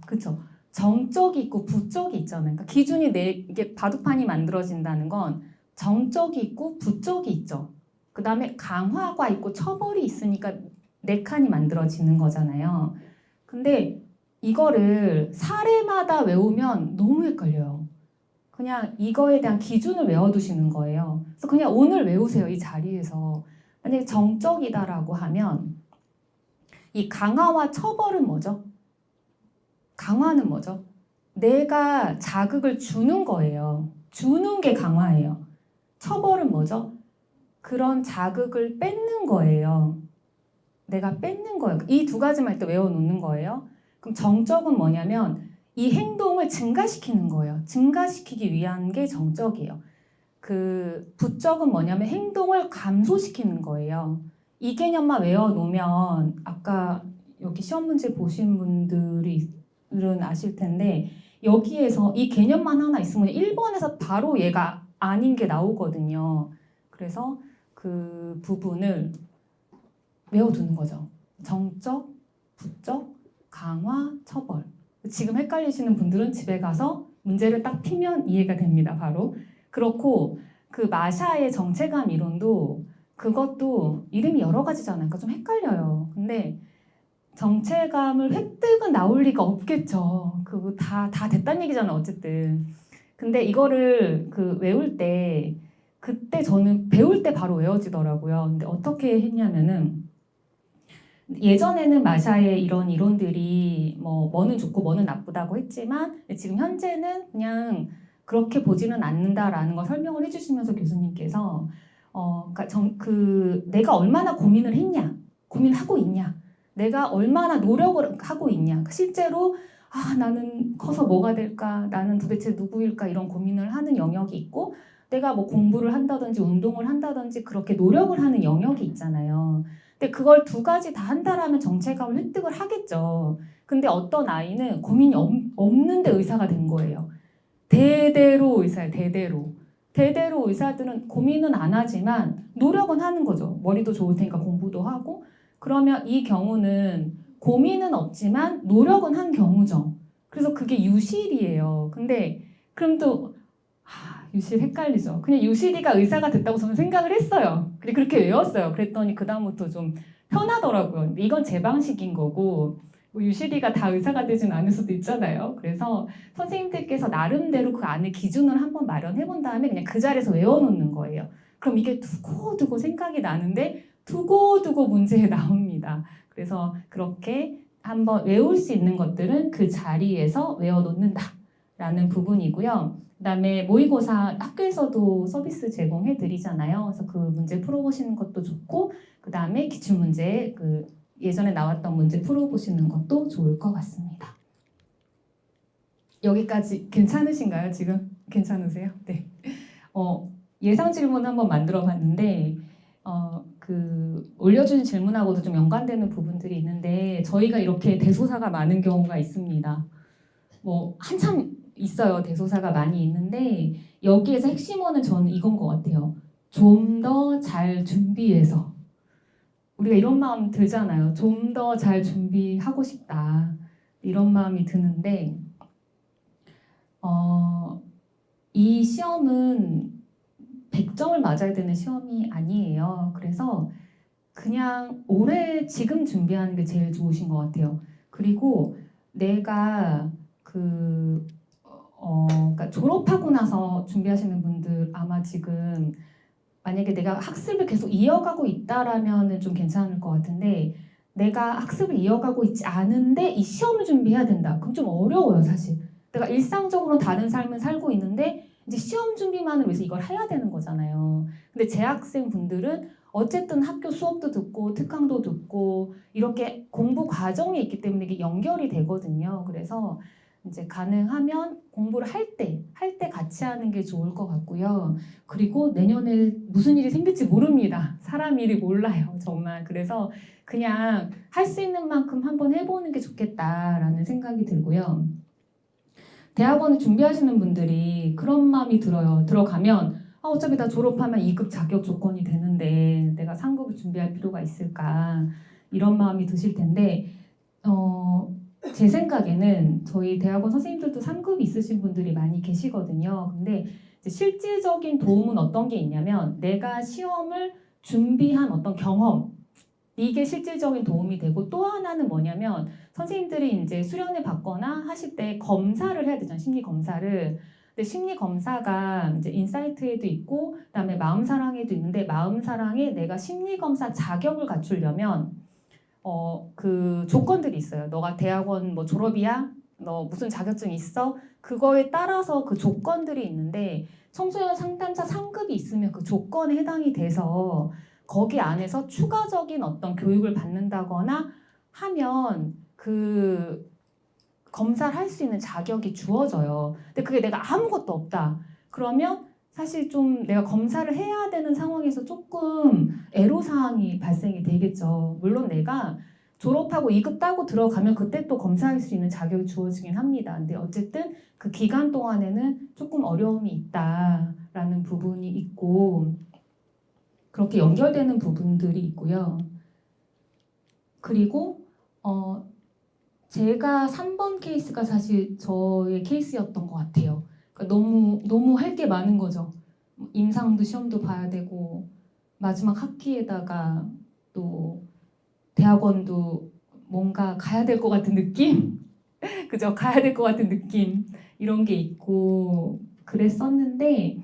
그쵸. 정적이 있고 부적이 있잖아요. 그러니까 기준이 이게 바둑판이 만들어진다는 건 정적이 있고 부적이 있죠. 그 다음에 강화가 있고 처벌이 있으니까 4칸이 만들어지는 거잖아요. 근데 이거를 사례마다 외우면 너무 헷갈려요. 그냥 이거에 대한 기준을 외워두시는 거예요. 그래서 그냥 오늘 외우세요. 이 자리에서. 만약에 정적이다라고 하면 이 강화와 처벌은 뭐죠? 강화는 뭐죠? 내가 자극을 주는 거예요. 주는 게 강화예요. 처벌은 뭐죠? 그런 자극을 뺏는 거예요. 내가 뺏는 거예요. 이 2가지만 일단 외워놓는 거예요. 그럼 정적은 뭐냐면 이 행동을 증가시키는 거예요. 증가시키기 위한 게 정적이에요. 그 부적은 뭐냐면 행동을 감소시키는 거예요. 이 개념만 외워놓으면 아까 여기 시험 문제 보신 분들은 아실 텐데 여기에서 이 개념만 하나 있으면 1번에서 바로 얘가 아닌 게 나오거든요. 그래서 그 부분을 외워두는 거죠. 정적, 부적, 강화, 처벌. 지금 헷갈리시는 분들은 집에 가서 문제를 딱 피면 이해가 됩니다. 바로. 그렇고 그 마샤의 정체감 이론도 그것도 이름이 여러 가지잖아요. 그러니까 좀 헷갈려요. 근데 정체감을 획득은 나올 리가 없겠죠. 그거 다 됐다는 얘기잖아요. 어쨌든. 근데 이거를 그 외울 때 그때 저는 배울 때 바로 외워지더라고요. 근데 어떻게 했냐면은 예전에는 마샤의 이런 이론들이 뭐는 좋고 뭐는 나쁘다고 했지만 지금 현재는 그냥 그렇게 보지는 않는다라는 걸 설명을 해주시면서 교수님께서 그러니까 내가 얼마나 고민을 했냐, 고민하고 있냐, 내가 얼마나 노력을 하고 있냐, 실제로 나는 커서 뭐가 될까, 나는 도대체 누구일까 이런 고민을 하는 영역이 있고 내가 뭐 공부를 한다든지 운동을 한다든지 그렇게 노력을 하는 영역이 있잖아요. 근데 그걸 두 가지 다 한다라면 정체감을 획득을 하겠죠. 근데 어떤 아이는 고민이 없는데 의사가 된 거예요. 대대로 의사예요. 대대로 의사들은 고민은 안 하지만 노력은 하는 거죠. 머리도 좋을 테니까 공부도 하고. 그러면 이 경우는 고민은 없지만 노력은 한 경우죠. 그래서 그게 유실이에요. 근데 그럼 또 유실 헷갈리죠. 그냥 유실이가 의사가 됐다고 저는 생각을 했어요. 그렇게 외웠어요. 그랬더니 그다음부터 좀 편하더라고요. 이건 제 방식인 거고 뭐 유실이가 다 의사가 되진 않을 수도 있잖아요. 그래서 선생님들께서 나름대로 그 안에 기준을 한번 마련해 본 다음에 그냥 그 자리에서 외워놓는 거예요. 그럼 이게 두고두고 생각이 나는데 두고두고 문제에 나옵니다. 그래서 그렇게 한번 외울 수 있는 것들은 그 자리에서 외워놓는다라는 부분이고요. 그다음에 모의고사 학교에서도 서비스 제공해 드리잖아요. 그래서 그 문제 풀어보시는 것도 좋고 그다음에 기출문제 그 예전에 나왔던 문제 풀어보시는 것도 좋을 것 같습니다. 여기까지 괜찮으신가요? 지금 괜찮으세요? 네. 예상 질문 한번 만들어봤는데 올려준 질문하고도 좀 연관되는 부분들이 있는데 저희가 이렇게 대소사가 많은 경우가 있습니다. 한참 있어요. 대소사가 많이 있는데 여기에서 핵심어는 저는 이건 것 같아요. 좀 더 잘 준비해서 우리가 이런 마음 들잖아요. 좀 더 잘 준비하고 싶다. 이런 마음이 드는데 이 시험은 100점을 맞아야 되는 시험이 아니에요. 그래서 그냥 올해 지금 준비하는 게 제일 좋으신 것 같아요. 그리고 내가 그러니까 졸업하고 나서 준비하시는 분들 아마 지금 만약에 내가 학습을 계속 이어가고 있다라면은 좀 괜찮을 것 같은데 내가 학습을 이어가고 있지 않은데 이 시험을 준비해야 된다. 그럼 좀 어려워요, 사실. 내가 일상적으로 다른 삶을 살고 있는데 이제 시험 준비만을 위해서 이걸 해야 되는 거잖아요. 근데 재학생 분들은 어쨌든 학교 수업도 듣고 특강도 듣고 이렇게 공부 과정이 있기 때문에 이게 연결이 되거든요. 그래서 이제 가능하면 공부를 할 때 같이 하는 게 좋을 것 같고요. 그리고 내년에 무슨 일이 생길지 모릅니다. 사람 일이 몰라요, 정말. 그래서 그냥 할 수 있는 만큼 한번 해보는 게 좋겠다라는 생각이 들고요. 대학원을 준비하시는 분들이 그런 마음이 들어요. 들어가면 어차피 나 졸업하면 2급 자격 조건이 되는데 내가 3급을 준비할 필요가 있을까 이런 마음이 드실 텐데 제 생각에는 저희 대학원 선생님들도 3급이 있으신 분들이 많이 계시거든요. 근데 이제 실질적인 도움은 어떤 게 있냐면 내가 시험을 준비한 어떤 경험 이게 실질적인 도움이 되고 또 하나는 뭐냐면 선생님들이 이제 수련을 받거나 하실 때 검사를 해야 되잖아요. 심리 검사를. 근데 심리 검사가 이제 인사이트에도 있고 그다음에 마음사랑에도 있는데 마음사랑에 내가 심리 검사 자격을 갖추려면 그 조건들이 있어요. 너가 대학원 뭐 졸업이야? 너 무슨 자격증 있어? 그거에 따라서 그 조건들이 있는데 청소년 상담사 3급이 있으면 그 조건에 해당이 돼서 거기 안에서 추가적인 어떤 교육을 받는다거나 하면 그 검사를 할 수 있는 자격이 주어져요. 근데 그게 내가 아무것도 없다. 그러면 사실 좀 내가 검사를 해야 되는 상황에서 조금 애로사항이 발생이 되겠죠. 물론 내가 졸업하고 2급 따고 들어가면 그때 또 검사할 수 있는 자격이 주어지긴 합니다. 근데 어쨌든 그 기간 동안에는 조금 어려움이 있다라는 부분이 있고 그렇게 연결되는 부분들이 있고요. 그리고 제가 3번 케이스가 사실 저의 케이스였던 것 같아요. 그러니까 너무 할 게 많은 거죠. 임상도 시험도 봐야 되고 마지막 학기에다가 또 대학원도 뭔가 가야 될 것 같은 느낌? 그죠? 가야 될 것 같은 느낌 이런 게 있고 그랬었는데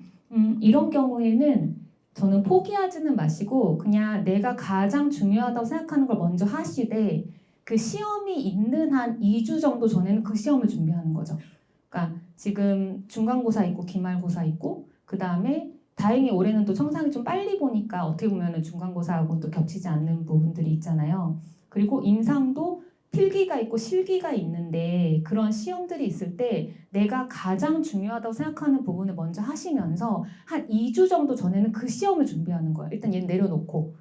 이런 경우에는 저는 포기하지는 마시고 그냥 내가 가장 중요하다고 생각하는 걸 먼저 하시되 그 시험이 있는 한 2주 정도 전에는 그 시험을 준비하는 거죠. 그러니까 지금 중간고사 있고 기말고사 있고 그 다음에 다행히 올해는 또 청상이 좀 빨리 보니까 어떻게 보면은 중간고사하고는 또 겹치지 않는 부분들이 있잖아요. 그리고 임상도 필기가 있고 실기가 있는데 그런 시험들이 있을 때 내가 가장 중요하다고 생각하는 부분을 먼저 하시면서 한 2주 정도 전에는 그 시험을 준비하는 거예요. 일단 얘는 내려놓고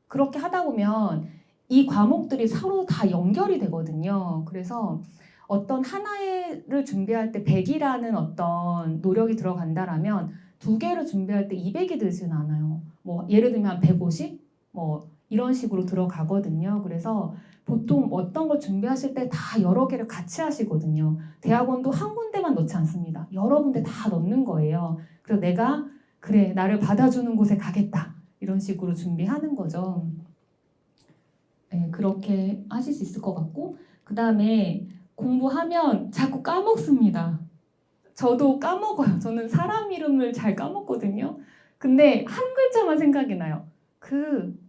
그렇게 하다 보면 이 과목들이 서로 다 연결이 되거든요. 그래서 어떤 하나를 준비할 때 100이라는 어떤 노력이 들어간다라면 두 개를 준비할 때 200이 들지는 않아요. 뭐 예를 들면 150? 뭐 이런 식으로 들어가거든요. 그래서 보통 어떤 걸 준비하실 때 다 여러 개를 같이 하시거든요. 대학원도 한 군데만 넣지 않습니다. 여러 군데 다 넣는 거예요. 그래서 내가 그래 나를 받아주는 곳에 가겠다. 이런 식으로 준비하는 거죠. 네, 그렇게 하실 수 있을 것 같고 그 다음에 공부하면 자꾸 까먹습니다. 저도 까먹어요. 저는 사람 이름을 잘 까먹거든요. 근데 한 글자만 생각이 나요. 그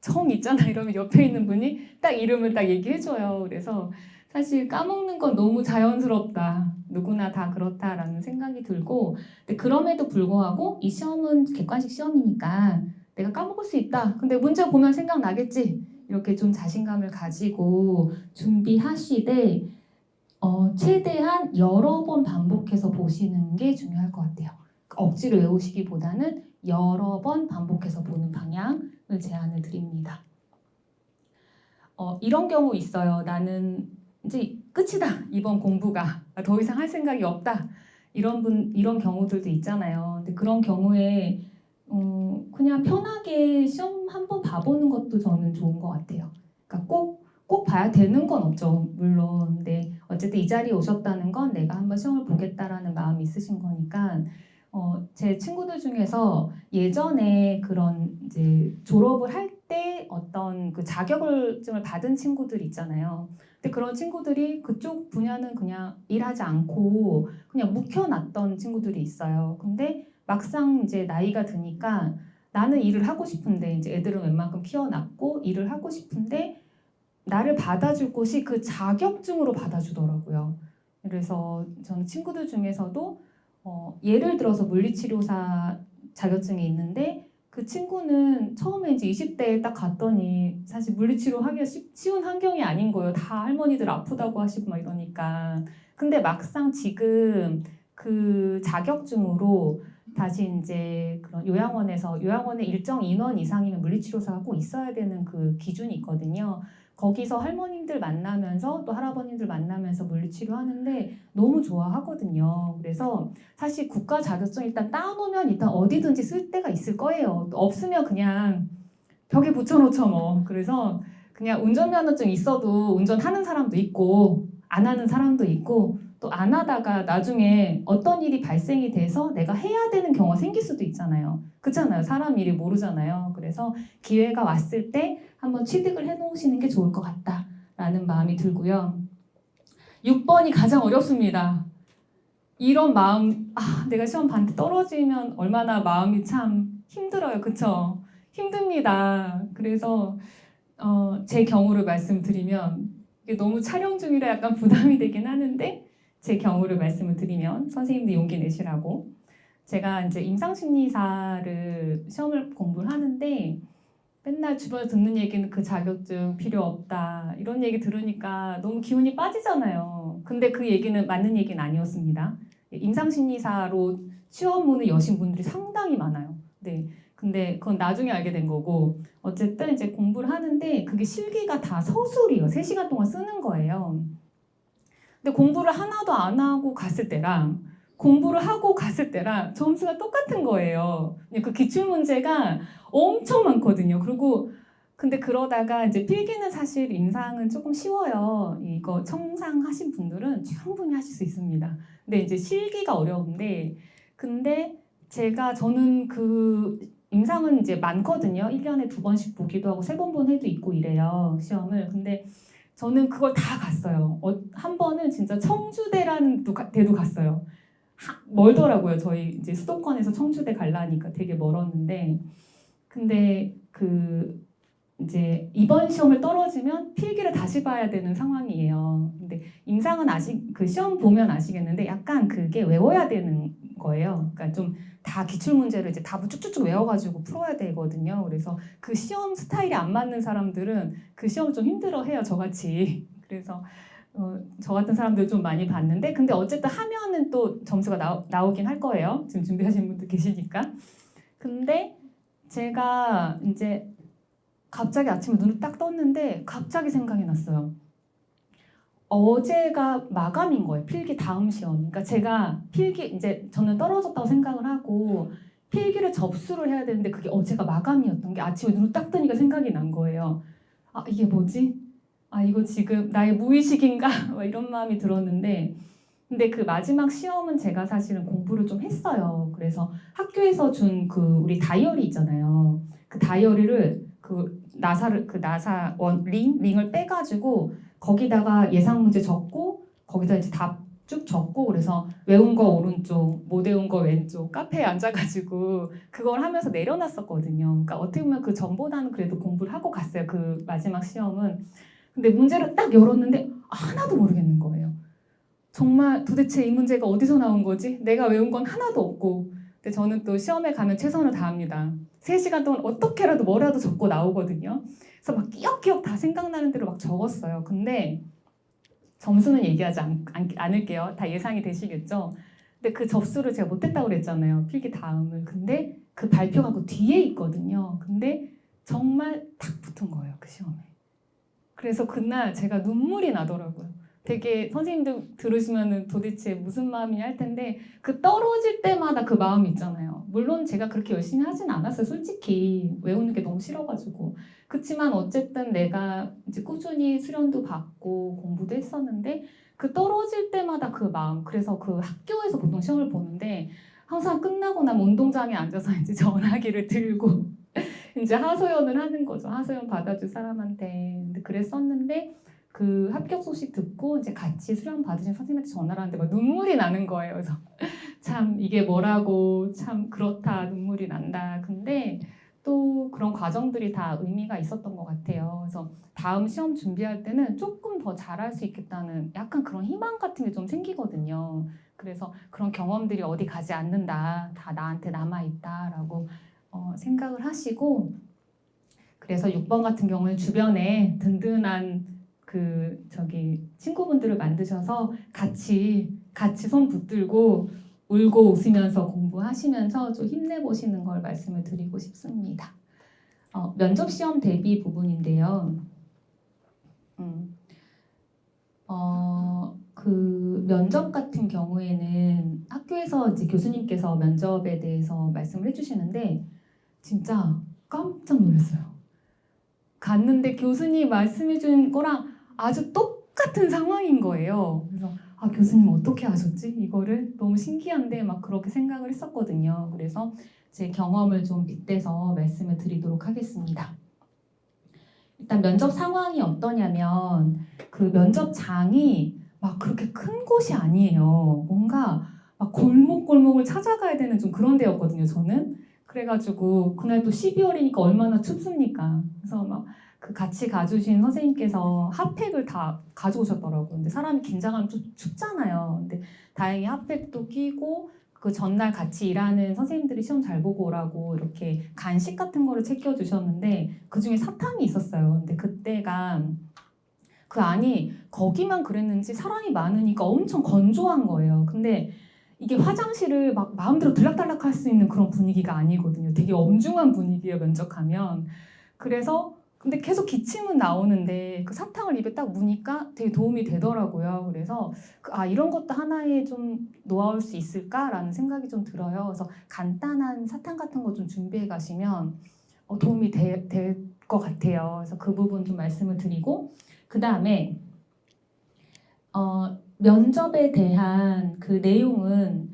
정 있잖아 이러면 옆에 있는 분이 딱 이름을 딱 얘기해줘요. 그래서 사실 까먹는 건 너무 자연스럽다. 누구나 다 그렇다라는 생각이 들고 근데 그럼에도 불구하고 이 시험은 객관식 시험이니까 내가 까먹을 수 있다. 근데 문제 보면 생각나겠지. 이렇게 좀 자신감을 가지고 준비하시되 최대한 여러 번 반복해서 보시는 게 중요할 것 같아요. 억지로 외우시기보다는 여러 번 반복해서 보는 방향을 제안을 드립니다. 이런 경우 있어요. 나는 이제 끝이다. 이번 공부가 더 이상 할 생각이 없다. 이런 경우들도 있잖아요. 근데 그런 경우에 그냥 편하게 시험 한번 봐보는 것도 저는 좋은 것 같아요. 그러니까 꼭 봐야 되는 건 없죠. 물론. 근데 어쨌든 이 자리에 오셨다는 건 내가 한번 시험을 보겠다라는 마음이 있으신 거니까 제 친구들 중에서 예전에 그런 이제 졸업을 할 때 어떤 그 자격증을 받은 친구들 있잖아요. 근데 그런 친구들이 그쪽 분야는 그냥 일하지 않고 그냥 묵혀놨던 친구들이 있어요. 근데 막상 이제 나이가 드니까 나는 일을 하고 싶은데 이제 애들은 웬만큼 키워놨고 일을 하고 싶은데 나를 받아줄 곳이 그 자격증으로 받아주더라고요. 그래서 저는 친구들 중에서도 예를 들어서 물리치료사 자격증이 있는데 그 친구는 처음에 이제 20대에 딱 갔더니 사실 물리치료 하기가 쉬운 환경이 아닌 거예요. 다 할머니들 아프다고 하시고 막 이러니까. 근데 막상 지금 그 자격증으로 다시 이제 그런 요양원에 일정 인원 이상이면 물리치료사가 꼭 있어야 되는 그 기준이 있거든요. 거기서 할머님들 만나면서 또 할아버님들 만나면서 물리치료 하는데 너무 좋아하거든요. 그래서 사실 국가 자격증 일단 따놓으면 일단 어디든지 쓸 데가 있을 거예요. 없으면 그냥 벽에 붙여놓죠 뭐. 그래서 그냥 운전면허증 있어도 운전하는 사람도 있고 안 하는 사람도 있고 또 안 하다가 나중에 어떤 일이 발생이 돼서 내가 해야 되는 경우가 생길 수도 있잖아요. 그렇잖아요. 사람 일이 모르잖아요. 그래서 기회가 왔을 때 한번 취득을 해놓으시는 게 좋을 것 같다라는 마음이 들고요. 6번이 가장 어렵습니다. 이런 마음, 내가 시험 반대 떨어지면 얼마나 마음이 참 힘들어요. 그쵸? 힘듭니다. 그래서 제 경우를 말씀드리면 이게 너무 촬영 중이라 약간 부담이 되긴 하는데 제 경우를 말씀을 드리면 선생님들 용기 내시라고 제가 이제 임상심리사를 시험을 공부를 하는데 맨날 주변에서 듣는 얘기는 그 자격증 필요 없다 이런 얘기 들으니까 너무 기운이 빠지잖아요. 근데 그 얘기는 맞는 얘기는 아니었습니다. 임상심리사로 시험문을 여신 분들이 상당히 많아요. 네. 근데 그건 나중에 알게 된 거고 어쨌든 이제 공부를 하는데 그게 실기가 다 서술이에요. 3시간 동안 쓰는 거예요. 근데 공부를 하나도 안 하고 갔을 때랑 공부를 하고 갔을 때랑 점수가 똑같은 거예요. 그 기출문제가 엄청 많거든요. 그리고 근데 그러다가 이제 필기는 사실 임상은 조금 쉬워요. 이거 청상하신 분들은 충분히 하실 수 있습니다. 근데 이제 실기가 어려운데 근데 저는 그 임상은 이제 많거든요. 1년에 2번씩 보기도 하고 3번 본 해도 있고 이래요. 시험을. 근데 저는 그걸 다 갔어요. 한 번은 진짜 청주대라는 데도 갔어요. 멀더라고요. 저희 이제 수도권에서 청주대 가려니까 되게 멀었는데 근데 이제 이번 시험을 떨어지면 필기를 다시 봐야 되는 상황이에요. 근데 임상은 그 시험 보면 아시겠는데 약간 그게 외워야 되는 거예요. 그러니까 좀 다 기출 문제를 이제 답을 쭉쭉쭉 외워가지고 풀어야 되거든요. 그래서 그 시험 스타일이 안 맞는 사람들은 그 시험 좀 힘들어해요. 저같이. 그래서 저 같은 사람들 좀 많이 봤는데 근데 어쨌든 하면은 또 점수가 나오긴 할 거예요. 지금 준비하시는 분들 계시니까. 근데 제가 이제 갑자기 아침에 눈을 딱 떴는데 갑자기 생각이 났어요. 어제가 마감인 거예요. 필기 다음 시험. 그러니까 제가 필기 이제 저는 떨어졌다고 생각을 하고 필기를 접수를 해야 되는데 그게 어제가 마감이었던 게 아침에 눈을 딱 뜨니까 생각이 난 거예요. 아 이게 뭐지? 아 이거 지금 나의 무의식인가? 이런 마음이 들었는데 근데 그 마지막 시험은 제가 사실은 공부를 좀 했어요. 그래서 학교에서 준 우리 다이어리 있잖아요. 그 다이어리를 나사 링을 빼가지고 거기다가 예상 문제 적고 거기다 이제 답 쭉 적고 그래서 외운 거 오른쪽, 못 외운 거 왼쪽 카페에 앉아가지고 그걸 하면서 내려놨었거든요. 그러니까 어떻게 보면 그 전보다는 그래도 공부를 하고 갔어요. 그 마지막 시험은. 근데 문제를 딱 열었는데 하나도 모르겠는 거예요. 정말 도대체 이 문제가 어디서 나온 거지? 내가 외운 건 하나도 없고. 근데 저는 또 시험에 가면 최선을 다합니다. 3시간 동안 어떻게라도 뭐라도 적고 나오거든요. 그래서 막 끼역끼역 다 생각나는 대로 막 적었어요. 근데 점수는 얘기하지 않을게요. 다 예상이 되시겠죠? 근데 그 접수를 제가 못했다고 그랬잖아요. 필기 다음을. 근데 그 발표가 그 뒤에 있거든요. 근데 정말 딱 붙은 거예요. 그 시험에. 그래서 그날 제가 눈물이 나더라고요. 되게 선생님들 들으시면은 도대체 무슨 마음이냐 할 텐데 그 떨어질 때마다 그 마음이 있잖아요. 물론 제가 그렇게 열심히 하진 않았어요. 솔직히 외우는 게 너무 싫어가지고. 그렇지만 어쨌든 내가 이제 꾸준히 수련도 받고 공부도 했었는데 그 떨어질 때마다 그 마음. 그래서 그 학교에서 보통 시험을 보는데 항상 끝나고 나면 운동장에 앉아서 이제 전화기를 들고 이제 하소연을 하는 거죠. 하소연 받아줄 사람한테. 근데 그랬었는데 그 합격 소식 듣고 이제 같이 수련 받으신 선생님한테 전화를 하는데 막 눈물이 나는 거예요. 그래서 참 이게 뭐라고 참 그렇다 눈물이 난다. 근데 또 그런 과정들이 다 의미가 있었던 것 같아요. 그래서 다음 시험 준비할 때는 조금 더 잘할 수 있겠다는 약간 그런 희망 같은 게 좀 생기거든요. 그래서 그런 경험들이 어디 가지 않는다. 다 나한테 남아있다라고 생각을 하시고 그래서 6번 같은 경우는 주변에 든든한 친구분들을 만드셔서 같이 손 붙들고 울고 웃으면서 공부하시면서 좀 힘내보시는 걸 말씀을 드리고 싶습니다. 면접 시험 대비 부분인데요. 그 면접 같은 경우에는 학교에서 이제 교수님께서 면접에 대해서 말씀을 해주시는데 진짜 깜짝 놀랐어요. 갔는데 교수님 말씀해준 거랑 아주 똑같은 상황인 거예요. 그래서 교수님 어떻게 하셨지? 이거를 너무 신기한데 막 그렇게 생각을 했었거든요. 그래서 제 경험을 좀 빗대서 말씀을 드리도록 하겠습니다. 일단 면접 상황이 어떠냐면 그 면접장이 막 그렇게 큰 곳이 아니에요. 뭔가 막 골목골목을 찾아가야 되는 좀 그런 데였거든요. 저는. 그래가지고 그날 또 12월이니까 얼마나 춥습니까? 그래서 막 그 같이 가주신 선생님께서 핫팩을 다 가져오셨더라고요. 근데 사람이 긴장하면 좀 춥잖아요. 근데 다행히 핫팩도 끼고 그 전날 같이 일하는 선생님들이 시험 잘 보고 오라고 이렇게 간식 같은 거를 챙겨주셨는데 그 중에 사탕이 있었어요. 근데 그때가 그 안이 거기만 그랬는지 사람이 많으니까 엄청 건조한 거예요. 근데 이게 화장실을 막 마음대로 들락달락 할 수 있는 그런 분위기가 아니거든요. 되게 엄중한 분위기예요, 면접하면. 그래서 근데 계속 기침은 나오는데 그 사탕을 입에 딱 무니까 되게 도움이 되더라고요. 그래서 이런 것도 하나의 좀 노하우일 수 있을까라는 생각이 좀 들어요. 그래서 간단한 사탕 같은 거 좀 준비해 가시면 도움이 될 것 같아요. 그래서 그 부분 좀 말씀을 드리고 그 다음에 면접에 대한 그 내용은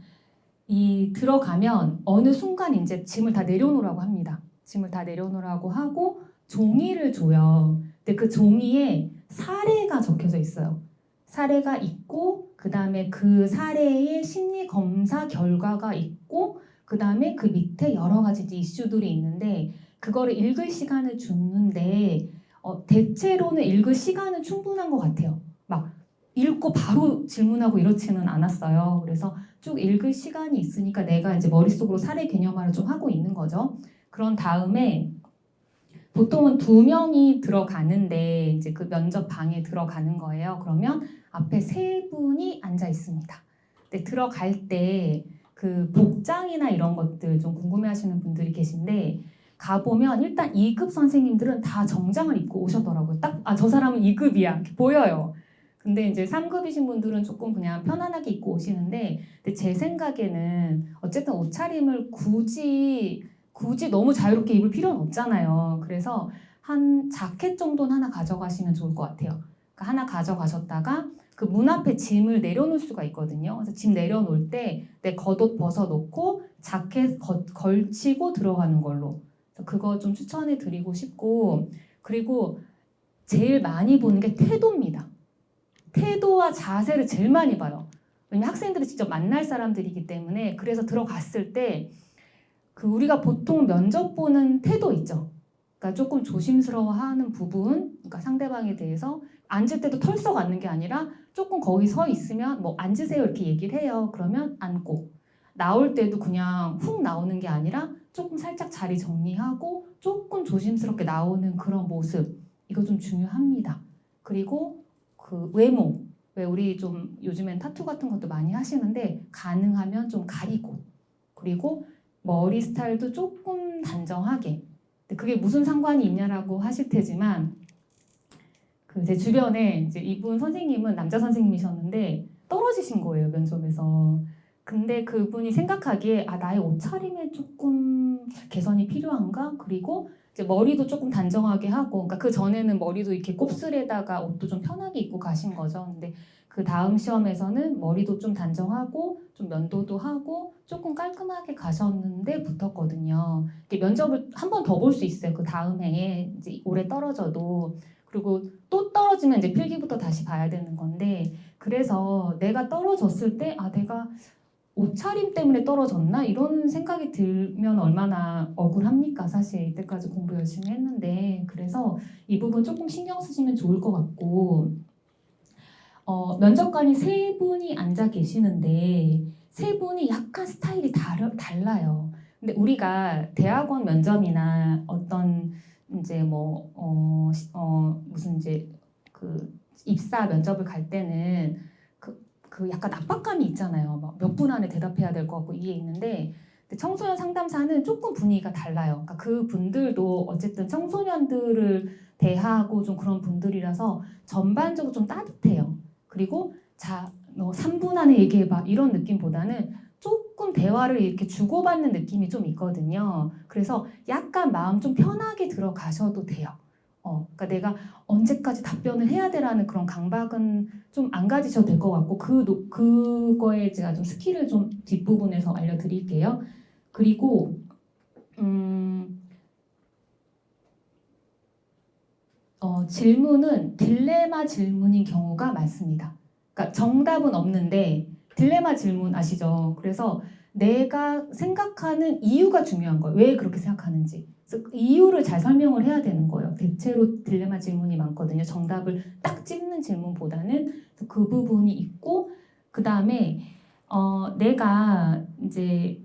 들어가면 어느 순간 이제 짐을 다 내려놓으라고 합니다. 짐을 다 내려놓으라고 하고 종이를 줘요. 근데 그 종이에 사례가 적혀져 있어요. 사례가 있고 그 다음에 그 사례의 심리 검사 결과가 있고 그 다음에 그 밑에 여러 가지 이슈들이 있는데 그거를 읽을 시간을 주는데 대체로는 읽을 시간은 충분한 것 같아요. 막 읽고 바로 질문하고 이렇지는 않았어요. 그래서 쭉 읽을 시간이 있으니까 내가 이제 머릿속으로 사례 개념화를 좀 하고 있는 거죠. 그런 다음에 보통은 2명이 들어가는데 이제 그 면접 방에 들어가는 거예요. 그러면 앞에 3분이 앉아 있습니다. 근데 들어갈 때 그 복장이나 이런 것들 좀 궁금해하시는 분들이 계신데 가보면 일단 2급 선생님들은 다 정장을 입고 오셨더라고요. 딱 저 사람은 2급이야 이렇게 보여요. 근데 이제 3급이신 분들은 조금 그냥 편안하게 입고 오시는데 근데 제 생각에는 어쨌든 옷차림을 굳이 너무 자유롭게 입을 필요는 없잖아요. 그래서 한 자켓 정도는 하나 가져가시면 좋을 것 같아요. 그러니까 하나 가져가셨다가 그 문 앞에 짐을 내려놓을 수가 있거든요. 그래서 짐 내려놓을 때 내 겉옷 벗어놓고 자켓 걸치고 들어가는 걸로. 그거 좀 추천해 드리고 싶고 그리고 제일 많이 보는 게 태도입니다. 태도와 자세를 제일 많이 봐요. 왜냐면 학생들이 직접 만날 사람들이기 때문에 그래서 들어갔을 때 그 우리가 보통 면접 보는 태도 있죠. 그러니까 조금 조심스러워하는 부분, 그러니까 상대방에 대해서 앉을 때도 털썩 앉는 게 아니라 조금 거기 서 있으면 뭐 앉으세요 이렇게 얘기를 해요. 그러면 앉고 나올 때도 그냥 훅 나오는 게 아니라 조금 살짝 자리 정리하고 조금 조심스럽게 나오는 그런 모습 이거 좀 중요합니다. 그리고 그 외모 왜 우리 좀 요즘엔 타투 같은 것도 많이 하시는데 가능하면 좀 가리고 그리고 머리 스타일도 조금 단정하게 그게 무슨 상관이 있냐라고 하실 테지만 그 제 주변에 이제 이분 선생님은 남자 선생님이셨는데 떨어지신 거예요 면접에서. 근데 그분이 생각하기에 나의 옷차림에 조금 개선이 필요한가? 그리고 이제 머리도 조금 단정하게 하고 그러니까 그 전에는 머리도 이렇게 곱슬에다가 옷도 좀 편하게 입고 가신 거죠. 근데 그 다음 시험에서는 머리도 좀 단정하고 좀 면도도 하고 조금 깔끔하게 가셨는데 붙었거든요. 면접을 한 번 더 볼 수 있어요. 그 다음 해에 이제 올해 떨어져도 그리고 또 떨어지면 이제 필기부터 다시 봐야 되는 건데 그래서 내가 떨어졌을 때 내가 옷차림 때문에 떨어졌나? 이런 생각이 들면 얼마나 억울합니까? 사실 이때까지 공부 열심히 했는데 그래서 이 부분 조금 신경 쓰시면 좋을 것 같고 면접관이 3분이 앉아 계시는데 3분이 약간 스타일이 달라요. 근데 우리가 대학원 면접이나 어떤 이제 무슨 이제 그 입사 면접을 갈 때는 그 약간 압박감이 있잖아요. 막 몇 분 안에 대답해야 될 것 같고 이게 있는데 청소년 상담사는 조금 분위기가 달라요. 그러니까 그 분들도 어쨌든 청소년들을 대하고 좀 그런 분들이라서 전반적으로 좀 따뜻해요. 그리고 너 3분 안에 얘기해봐 이런 느낌보다는 조금 대화를 이렇게 주고받는 느낌이 좀 있거든요. 그래서 약간 마음 좀 편하게 들어가셔도 돼요. 그러니까 내가 언제까지 답변을 해야 되라는 그런 강박은 좀 안 가지셔도 될 것 같고 그거에 제가 좀 스킬을 좀 뒷부분에서 알려드릴게요. 그리고 질문은 딜레마 질문인 경우가 많습니다. 그러니까 정답은 없는데 딜레마 질문 아시죠? 그래서 내가 생각하는 이유가 중요한 거예요. 왜 그렇게 생각하는지. 그래서 이유를 잘 설명을 해야 되는 거예요. 대체로 딜레마 질문이 많거든요. 정답을 딱 찝는 질문보다는 그 부분이 있고 그 다음에 내가 이제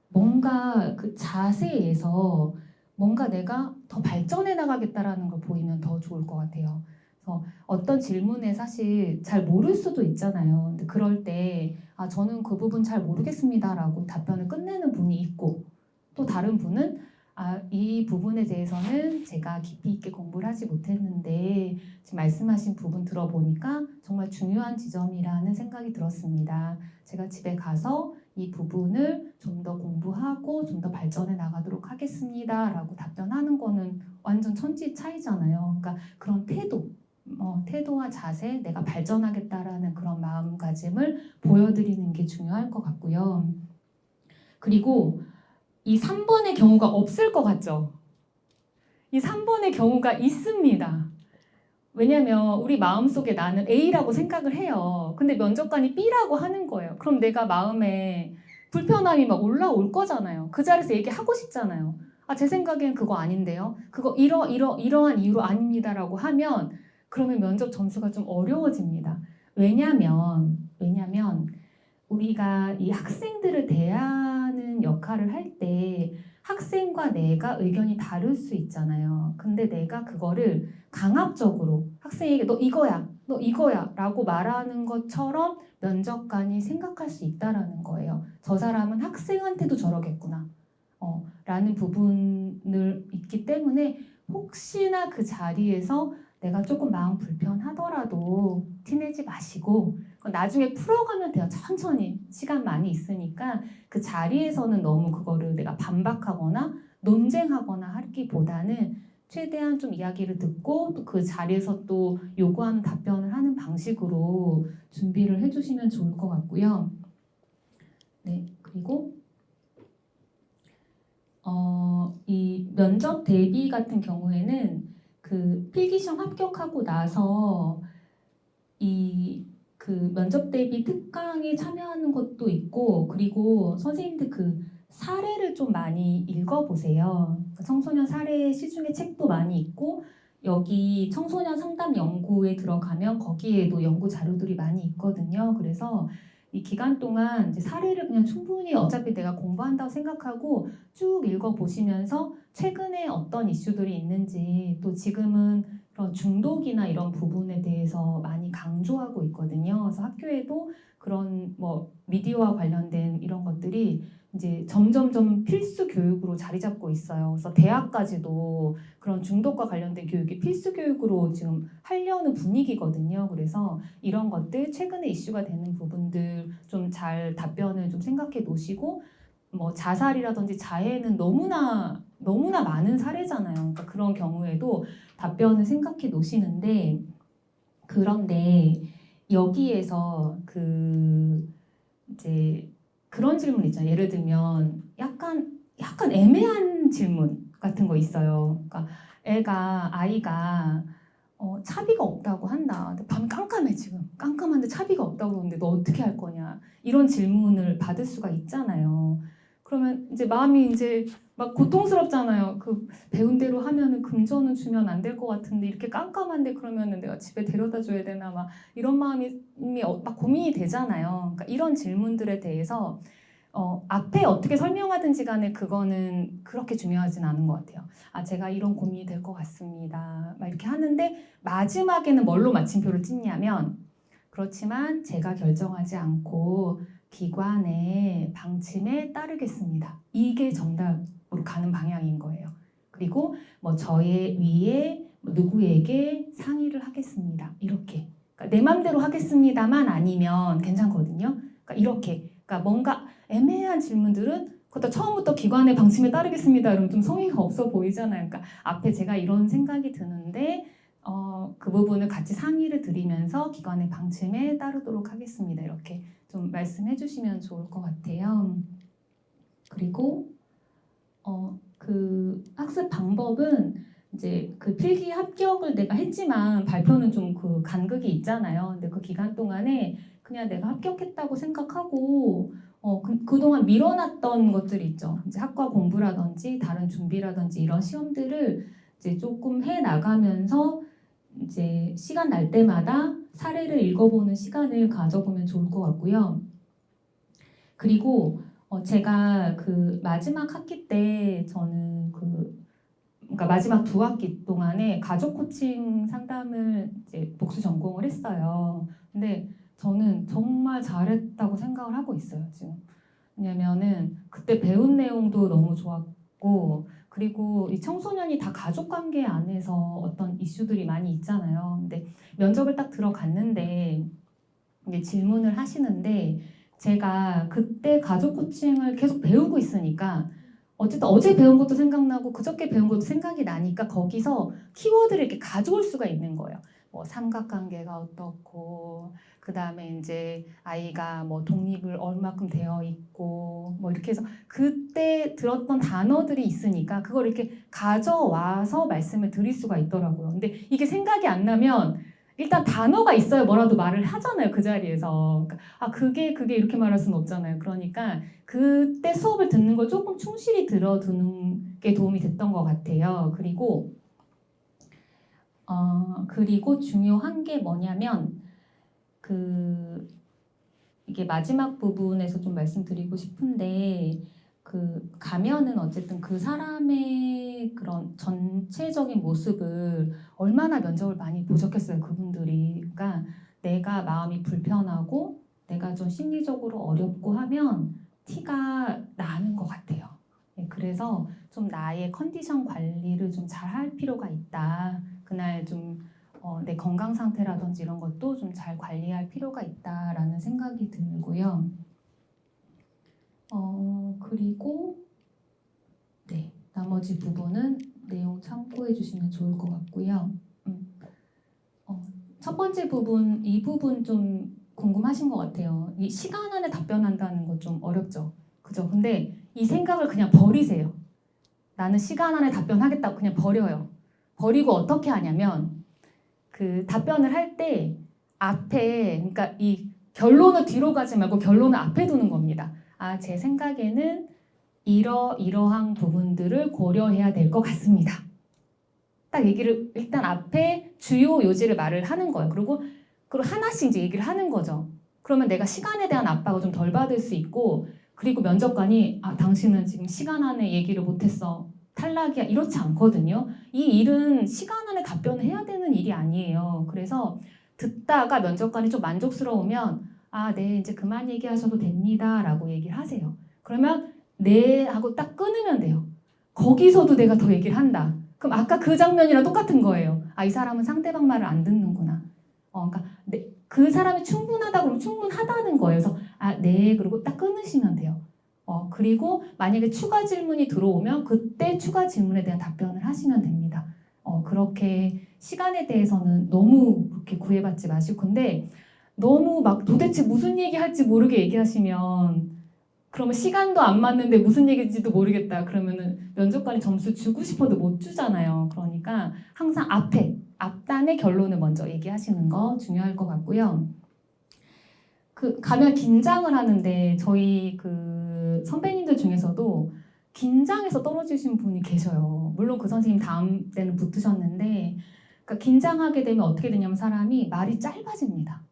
뭔가 그 자세에서 뭔가 내가 더 발전해 나가겠다라는 걸 보이면 더 좋을 것 같아요. 그래서 어떤 질문에 사실 잘 모를 수도 있잖아요. 근데 그럴 때 저는 그 부분 잘 모르겠습니다라고 답변을 끝내는 분이 있고 또 다른 분은 이 부분에 대해서는 제가 깊이 있게 공부를 하지 못했는데 지금 말씀하신 부분 들어보니까 정말 중요한 지점이라는 생각이 들었습니다. 제가 집에 가서 이 부분을 좀 더 공부하고 좀 더 발전해 나가도록 하겠습니다 라고 답변하는 거는 완전 천지 차이잖아요. 그러니까 그런 태도와 자세, 내가 발전하겠다라는 그런 마음가짐을 보여드리는 게 중요할 것 같고요. 그리고 이 3번의 경우가 없을 것 같죠? 이 3번의 경우가 있습니다. 왜냐면 우리 마음속에 나는 A라고 생각을 해요. 근데 면접관이 B라고 하는 거예요. 그럼 내가 마음에 불편함이 막 올라올 거잖아요. 그 자리에서 얘기하고 싶잖아요. 제 생각엔 그거 아닌데요. 그거 이러한 이유로 아닙니다라고 하면 그러면 면접 점수가 좀 어려워집니다. 왜냐면 우리가 이 학생들을 대하는 역할을 할 때 학생과 내가 의견이 다를 수 있잖아요. 근데 내가 그거를 강압적으로 학생에게 너 이거야 라고 말하는 것처럼 면접관이 생각할 수 있다라는 거예요. 저 사람은 학생한테도 저러겠구나 라는 부분을 있기 때문에 혹시나 그 자리에서 내가 조금 마음 불편하더라도 티내지 마시고 나중에 풀어가면 돼요. 천천히 시간 많이 있으니까 그 자리에서는 너무 그거를 내가 반박하거나 논쟁하거나 하기보다는 최대한 좀 이야기를 듣고 또 그 자리에서 또 요구하는 답변을 하는 방식으로 준비를 해주시면 좋을 것 같고요. 네, 그리고 이 면접 대비 같은 경우에는 그 필기시험 합격하고 나서 그 면접 대비 특강에 참여하는 것도 있고 그리고 선생님들 그 사례를 좀 많이 읽어보세요. 청소년 사례 시중에 책도 많이 있고 여기 청소년 상담 연구에 들어가면 거기에도 연구 자료들이 많이 있거든요. 그래서 이 기간 동안 이제 사례를 그냥 충분히 어차피 내가 공부한다고 생각하고 쭉 읽어보시면서 최근에 어떤 이슈들이 있는지 또 지금은 그런 중독이나 이런 부분에 대해서 많이 강조하고 있거든요. 그래서 학교에도 그런 뭐 미디어와 관련된 이런 것들이 이제 점점점 필수 교육으로 자리 잡고 있어요. 그래서 대학까지도 그런 중독과 관련된 교육이 필수 교육으로 지금 하려는 분위기거든요. 그래서 이런 것들 최근에 이슈가 되는 부분들 좀 잘 답변을 좀 생각해 놓으시고 뭐 자살이라든지 자해는 너무나 많은 사례잖아요. 그러니까 그런 경우에도 답변을 생각해 놓으시는데 그런데 여기에서 이제 그런 질문 있잖아요. 예를 들면 약간 애매한 질문 같은 거 있어요. 그러니까 아이가 차비가 없다고 한다. 근데 밤이 깜깜해 지금. 깜깜한데 차비가 없다고 그러는데 너 어떻게 할 거냐. 이런 질문을 받을 수가 있잖아요. 그러면 이제 마음이 이제 막 고통스럽잖아요. 그 배운 대로 하면은 금전은 주면 안 될 것 같은데 이렇게 깜깜한데 그러면은 내가 집에 데려다 줘야 되나 막 이런 마음이 막 고민이 되잖아요. 그러니까 이런 질문들에 대해서 앞에 어떻게 설명하든지 간에 그거는 그렇게 중요하진 않은 것 같아요. 제가 이런 고민이 될 것 같습니다. 막 이렇게 하는데 마지막에는 뭘로 마침표를 찍냐면 그렇지만 제가 결정하지 않고 기관의 방침에 따르겠습니다. 이게 정답으로 가는 방향인 거예요. 그리고 뭐 저의 위에 누구에게 상의를 하겠습니다. 이렇게. 그러니까 내 맘대로 하겠습니다만 아니면 괜찮거든요. 그러니까 이렇게. 그러니까 뭔가 애매한 질문들은 그것도 처음부터 기관의 방침에 따르겠습니다. 이러면 좀 성의가 없어 보이잖아요. 그러니까 앞에 제가 이런 생각이 드는데 그 부분을 같이 상의를 드리면서 기관의 방침에 따르도록 하겠습니다. 이렇게 좀 말씀해 주시면 좋을 것 같아요. 그리고 그 학습 방법은 이제 그 필기 합격을 내가 했지만 발표는 좀 그 간극이 있잖아요. 근데 그 기간 동안에 그냥 내가 합격했다고 생각하고 그동안 미뤄놨던 것들이 있죠. 이제 학과 공부라든지 다른 준비라든지 이런 시험들을 이제 조금 해 나가면서 이제 시간 날 때마다 사례를 읽어보는 시간을 가져보면 좋을 것 같고요. 그리고 제가 그 마지막 학기 때 저는 그 그러니까 마지막 2학기 동안에 가족 코칭 상담을 이제 복수 전공을 했어요. 근데 저는 정말 잘했다고 생각을 하고 있어요, 지금. 왜냐면은 그때 배운 내용도 너무 좋았고, 그리고 이 청소년이 다 가족 관계 안에서 어떤 이슈들이 많이 있잖아요. 근데 면접을 딱 들어갔는데 이제 질문을 하시는데 제가 그때 가족 코칭을 계속 배우고 있으니까 어쨌든 어제 배운 것도 생각나고 그저께 배운 것도 생각이 나니까 거기서 키워드를 이렇게 가져올 수가 있는 거예요. 뭐 삼각관계가 어떻고 그 다음에 이제 아이가 뭐 독립을 얼마큼 되어 있고 뭐 이렇게 해서 그때 들었던 단어들이 있으니까 그걸 이렇게 가져와서 말씀을 드릴 수가 있더라고요. 근데 이게 생각이 안 나면 일단 단어가 있어야 뭐라도 말을 하잖아요, 그 자리에서. 그러니까 그게 이렇게 말할 수는 없잖아요. 그러니까 그때 수업을 듣는 걸 조금 충실히 들어두는 게 도움이 됐던 것 같아요. 그리고 중요한 게 뭐냐면 이게 마지막 부분에서 좀 말씀드리고 싶은데 가면은 어쨌든 그 사람의 그런 전체적인 모습을 얼마나 면접을 많이 보셨겠어요, 그분들이. 그러니까 내가 마음이 불편하고 내가 좀 심리적으로 어렵고 하면 티가 나는 것 같아요. 네, 그래서 좀 나의 컨디션 관리를 좀 잘 할 필요가 있다. 그날 좀 내 건강 상태라든지 이런 것도 좀 잘 관리할 필요가 있다라는 생각이 들고요. 그리고 네, 나머지 부분은 내용 참고해 주시면 좋을 것 같고요. 첫 번째 부분, 이 부분 좀 궁금하신 것 같아요. 이 시간 안에 답변한다는 거 좀 어렵죠? 그죠? 근데 이 생각을 그냥 버리세요. 나는 시간 안에 답변하겠다고 그냥 버려요. 버리고 어떻게 하냐면 그 답변을 할 때 앞에, 그러니까 이 결론을 뒤로 가지 말고 결론을 앞에 두는 겁니다. 제 생각에는 이러한 부분들을 고려해야 될 것 같습니다. 딱 얘기를 일단 앞에 주요 요지를 말을 하는 거예요. 그리고 하나씩 이제 얘기를 하는 거죠. 그러면 내가 시간에 대한 압박을 좀 덜 받을 수 있고, 그리고 면접관이 당신은 지금 시간 안에 얘기를 못했어, 탈락이야, 이렇지 않거든요. 이 일은 시간 안에 답변을 해야 되는 일이 아니에요. 그래서 듣다가 면접관이 좀 만족스러우면 네, 이제 그만 얘기하셔도 됩니다 라고 얘기를 하세요. 그러면 네 하고 딱 끊으면 돼요. 거기서도 내가 더 얘기를 한다. 그럼 아까 그 장면이랑 똑같은 거예요. 이 사람은 상대방 말을 안 듣는구나. 그러니까 그 사람이 충분하다 그러면 충분하다는 거예요. 그래서 네, 그리고 딱 끊으시면 돼요. 그리고 만약에 추가 질문이 들어오면 그때 추가 질문에 대한 답변을 하시면 됩니다. 그렇게 시간에 대해서는 너무 그렇게 구애받지 마시고, 근데 너무 막 도대체 무슨 얘기 할지 모르게 얘기하시면 그러면 시간도 안 맞는데 무슨 얘기인지도 모르겠다. 그러면은 면접관이 점수 주고 싶어도 못 주잖아요. 그러니까 항상 앞단의 결론을 먼저 얘기하시는 거 중요할 것 같고요. 가면 긴장을 하는데 저희 선배님들 중에서도 긴장해서 떨어지신 분이 계셔요. 물론 그 선생님 다음 때는 붙으셨는데, 그러니까 긴장하게 되면 어떻게 되냐면 사람이 말이 짧아집니다.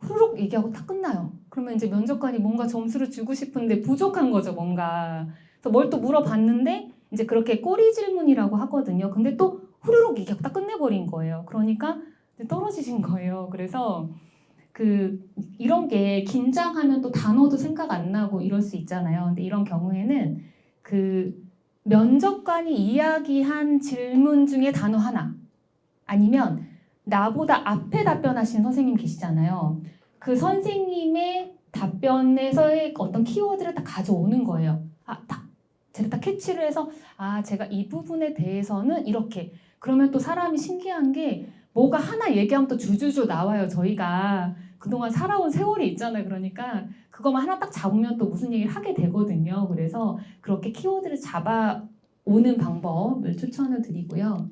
후루룩 얘기하고 딱 끝나요. 그러면 이제 면접관이 뭔가 점수를 주고 싶은데 부족한 거죠, 뭔가. 그래서 뭘 또 물어봤는데 이제 그렇게 꼬리 질문이라고 하거든요. 근데 또 후루룩 얘기하고 딱 끝내버린 거예요. 그러니까 떨어지신 거예요. 그래서 이런 게 긴장하면 또 단어도 생각 안 나고 이럴 수 있잖아요. 근데 이런 경우에는 면접관이 이야기한 질문 중에 단어 하나, 아니면 나보다 앞에 답변하신 선생님 계시잖아요. 그 선생님의 답변에서의 어떤 키워드를 딱 가져오는 거예요. 제가 딱 캐치를 해서 제가 이 부분에 대해서는 이렇게. 그러면 또 사람이 신기한 게 뭐가 하나 얘기하면 또 주주주 나와요. 저희가 그동안 살아온 세월이 있잖아요. 그러니까 그거만 하나 딱 잡으면 또 무슨 얘기를 하게 되거든요. 그래서 그렇게 키워드를 잡아오는 방법을 추천을 드리고요.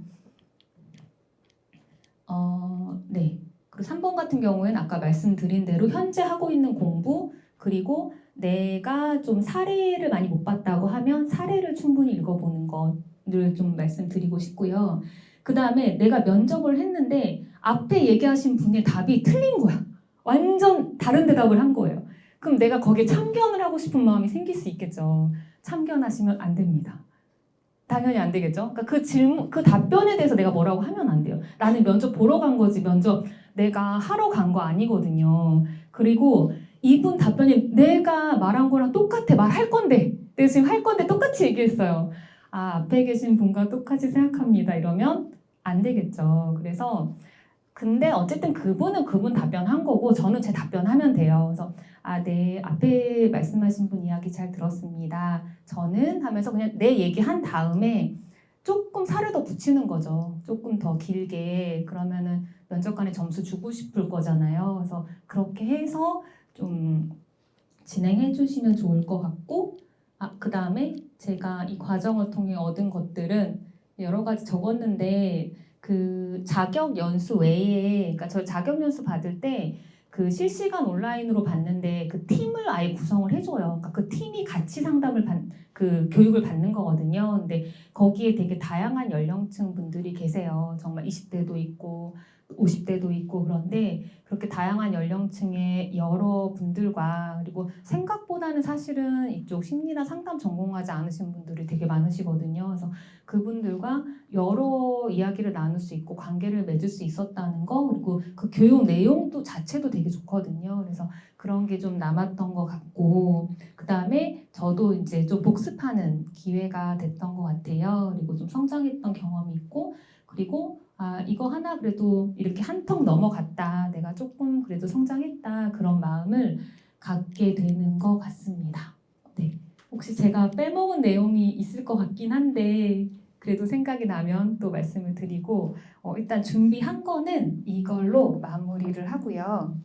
네. 그리고 3번 같은 경우에는 아까 말씀드린 대로 현재 하고 있는 공부, 그리고 내가 좀 사례를 많이 못 봤다고 하면 사례를 충분히 읽어보는 것을 좀 말씀드리고 싶고요. 그 다음에 내가 면접을 했는데 앞에 얘기하신 분의 답이 틀린 거야. 완전 다른 대답을 한 거예요. 그럼 내가 거기에 참견을 하고 싶은 마음이 생길 수 있겠죠. 참견하시면 안 됩니다. 당연히 안 되겠죠. 그러니까 그 질문, 그 답변에 대해서 내가 뭐라고 하면 안 돼요. 나는 면접 보러 간 거지 면접 내가 하러 간 거 아니거든요. 그리고 이분 답변이 내가 말한 거랑 똑같아. 말할 건데. 내가 지금 할 건데 똑같이 얘기했어요. 아, 앞에 계신 분과 똑같이 생각합니다. 이러면 안 되겠죠. 그래서 근데 어쨌든 그분은 그분 답변한 거고 저는 제 답변하면 돼요. 그래서 아, 네, 앞에 말씀하신 분 이야기 잘 들었습니다. 저는 하면서 그냥 내 얘기한 다음에 조금 살을 더 붙이는 거죠. 조금 더 길게. 그러면은 면접관에 점수 주고 싶을 거잖아요. 그래서 그렇게 해서 좀 진행해 주시면 좋을 것 같고, 아, 그 다음에 제가 이 과정을 통해 얻은 것들은 여러 가지 적었는데, 그 자격 연수 외에, 그러니까 저 자격 연수 받을 때 그 실시간 온라인으로 받는데 그 팀을 아예 구성을 해줘요. 그러니까 그 팀이 같이 그 교육을 받는 거거든요. 근데 거기에 되게 다양한 연령층 분들이 계세요. 정말 20대도 있고 50대도 있고 그런데 그렇게 다양한 연령층의 여러 분들과 그리고 생각보다는 사실은 이쪽 심리나 상담 전공하지 않으신 분들이 되게 많으시거든요. 그래서 그분들과 여러 이야기를 나눌 수 있고 관계를 맺을 수 있었다는 거 그리고 그 교육 내용도 자체도 되게 좋거든요. 그래서 그런 게 좀 남았던 것 같고 그 다음에 저도 이제 좀 복습하는 기회가 됐던 것 같아요. 그리고 좀 성장했던 경험이 있고 그리고 아, 이거 하나 그래도 이렇게 한턱 넘어갔다. 내가 조금 그래도 성장했다. 그런 마음을 갖게 되는 것 같습니다. 네. 혹시 제가 빼먹은 내용이 있을 것 같긴 한데 그래도 생각이 나면 또 말씀을 드리고 일단 준비한 거는 이걸로 마무리를 하고요.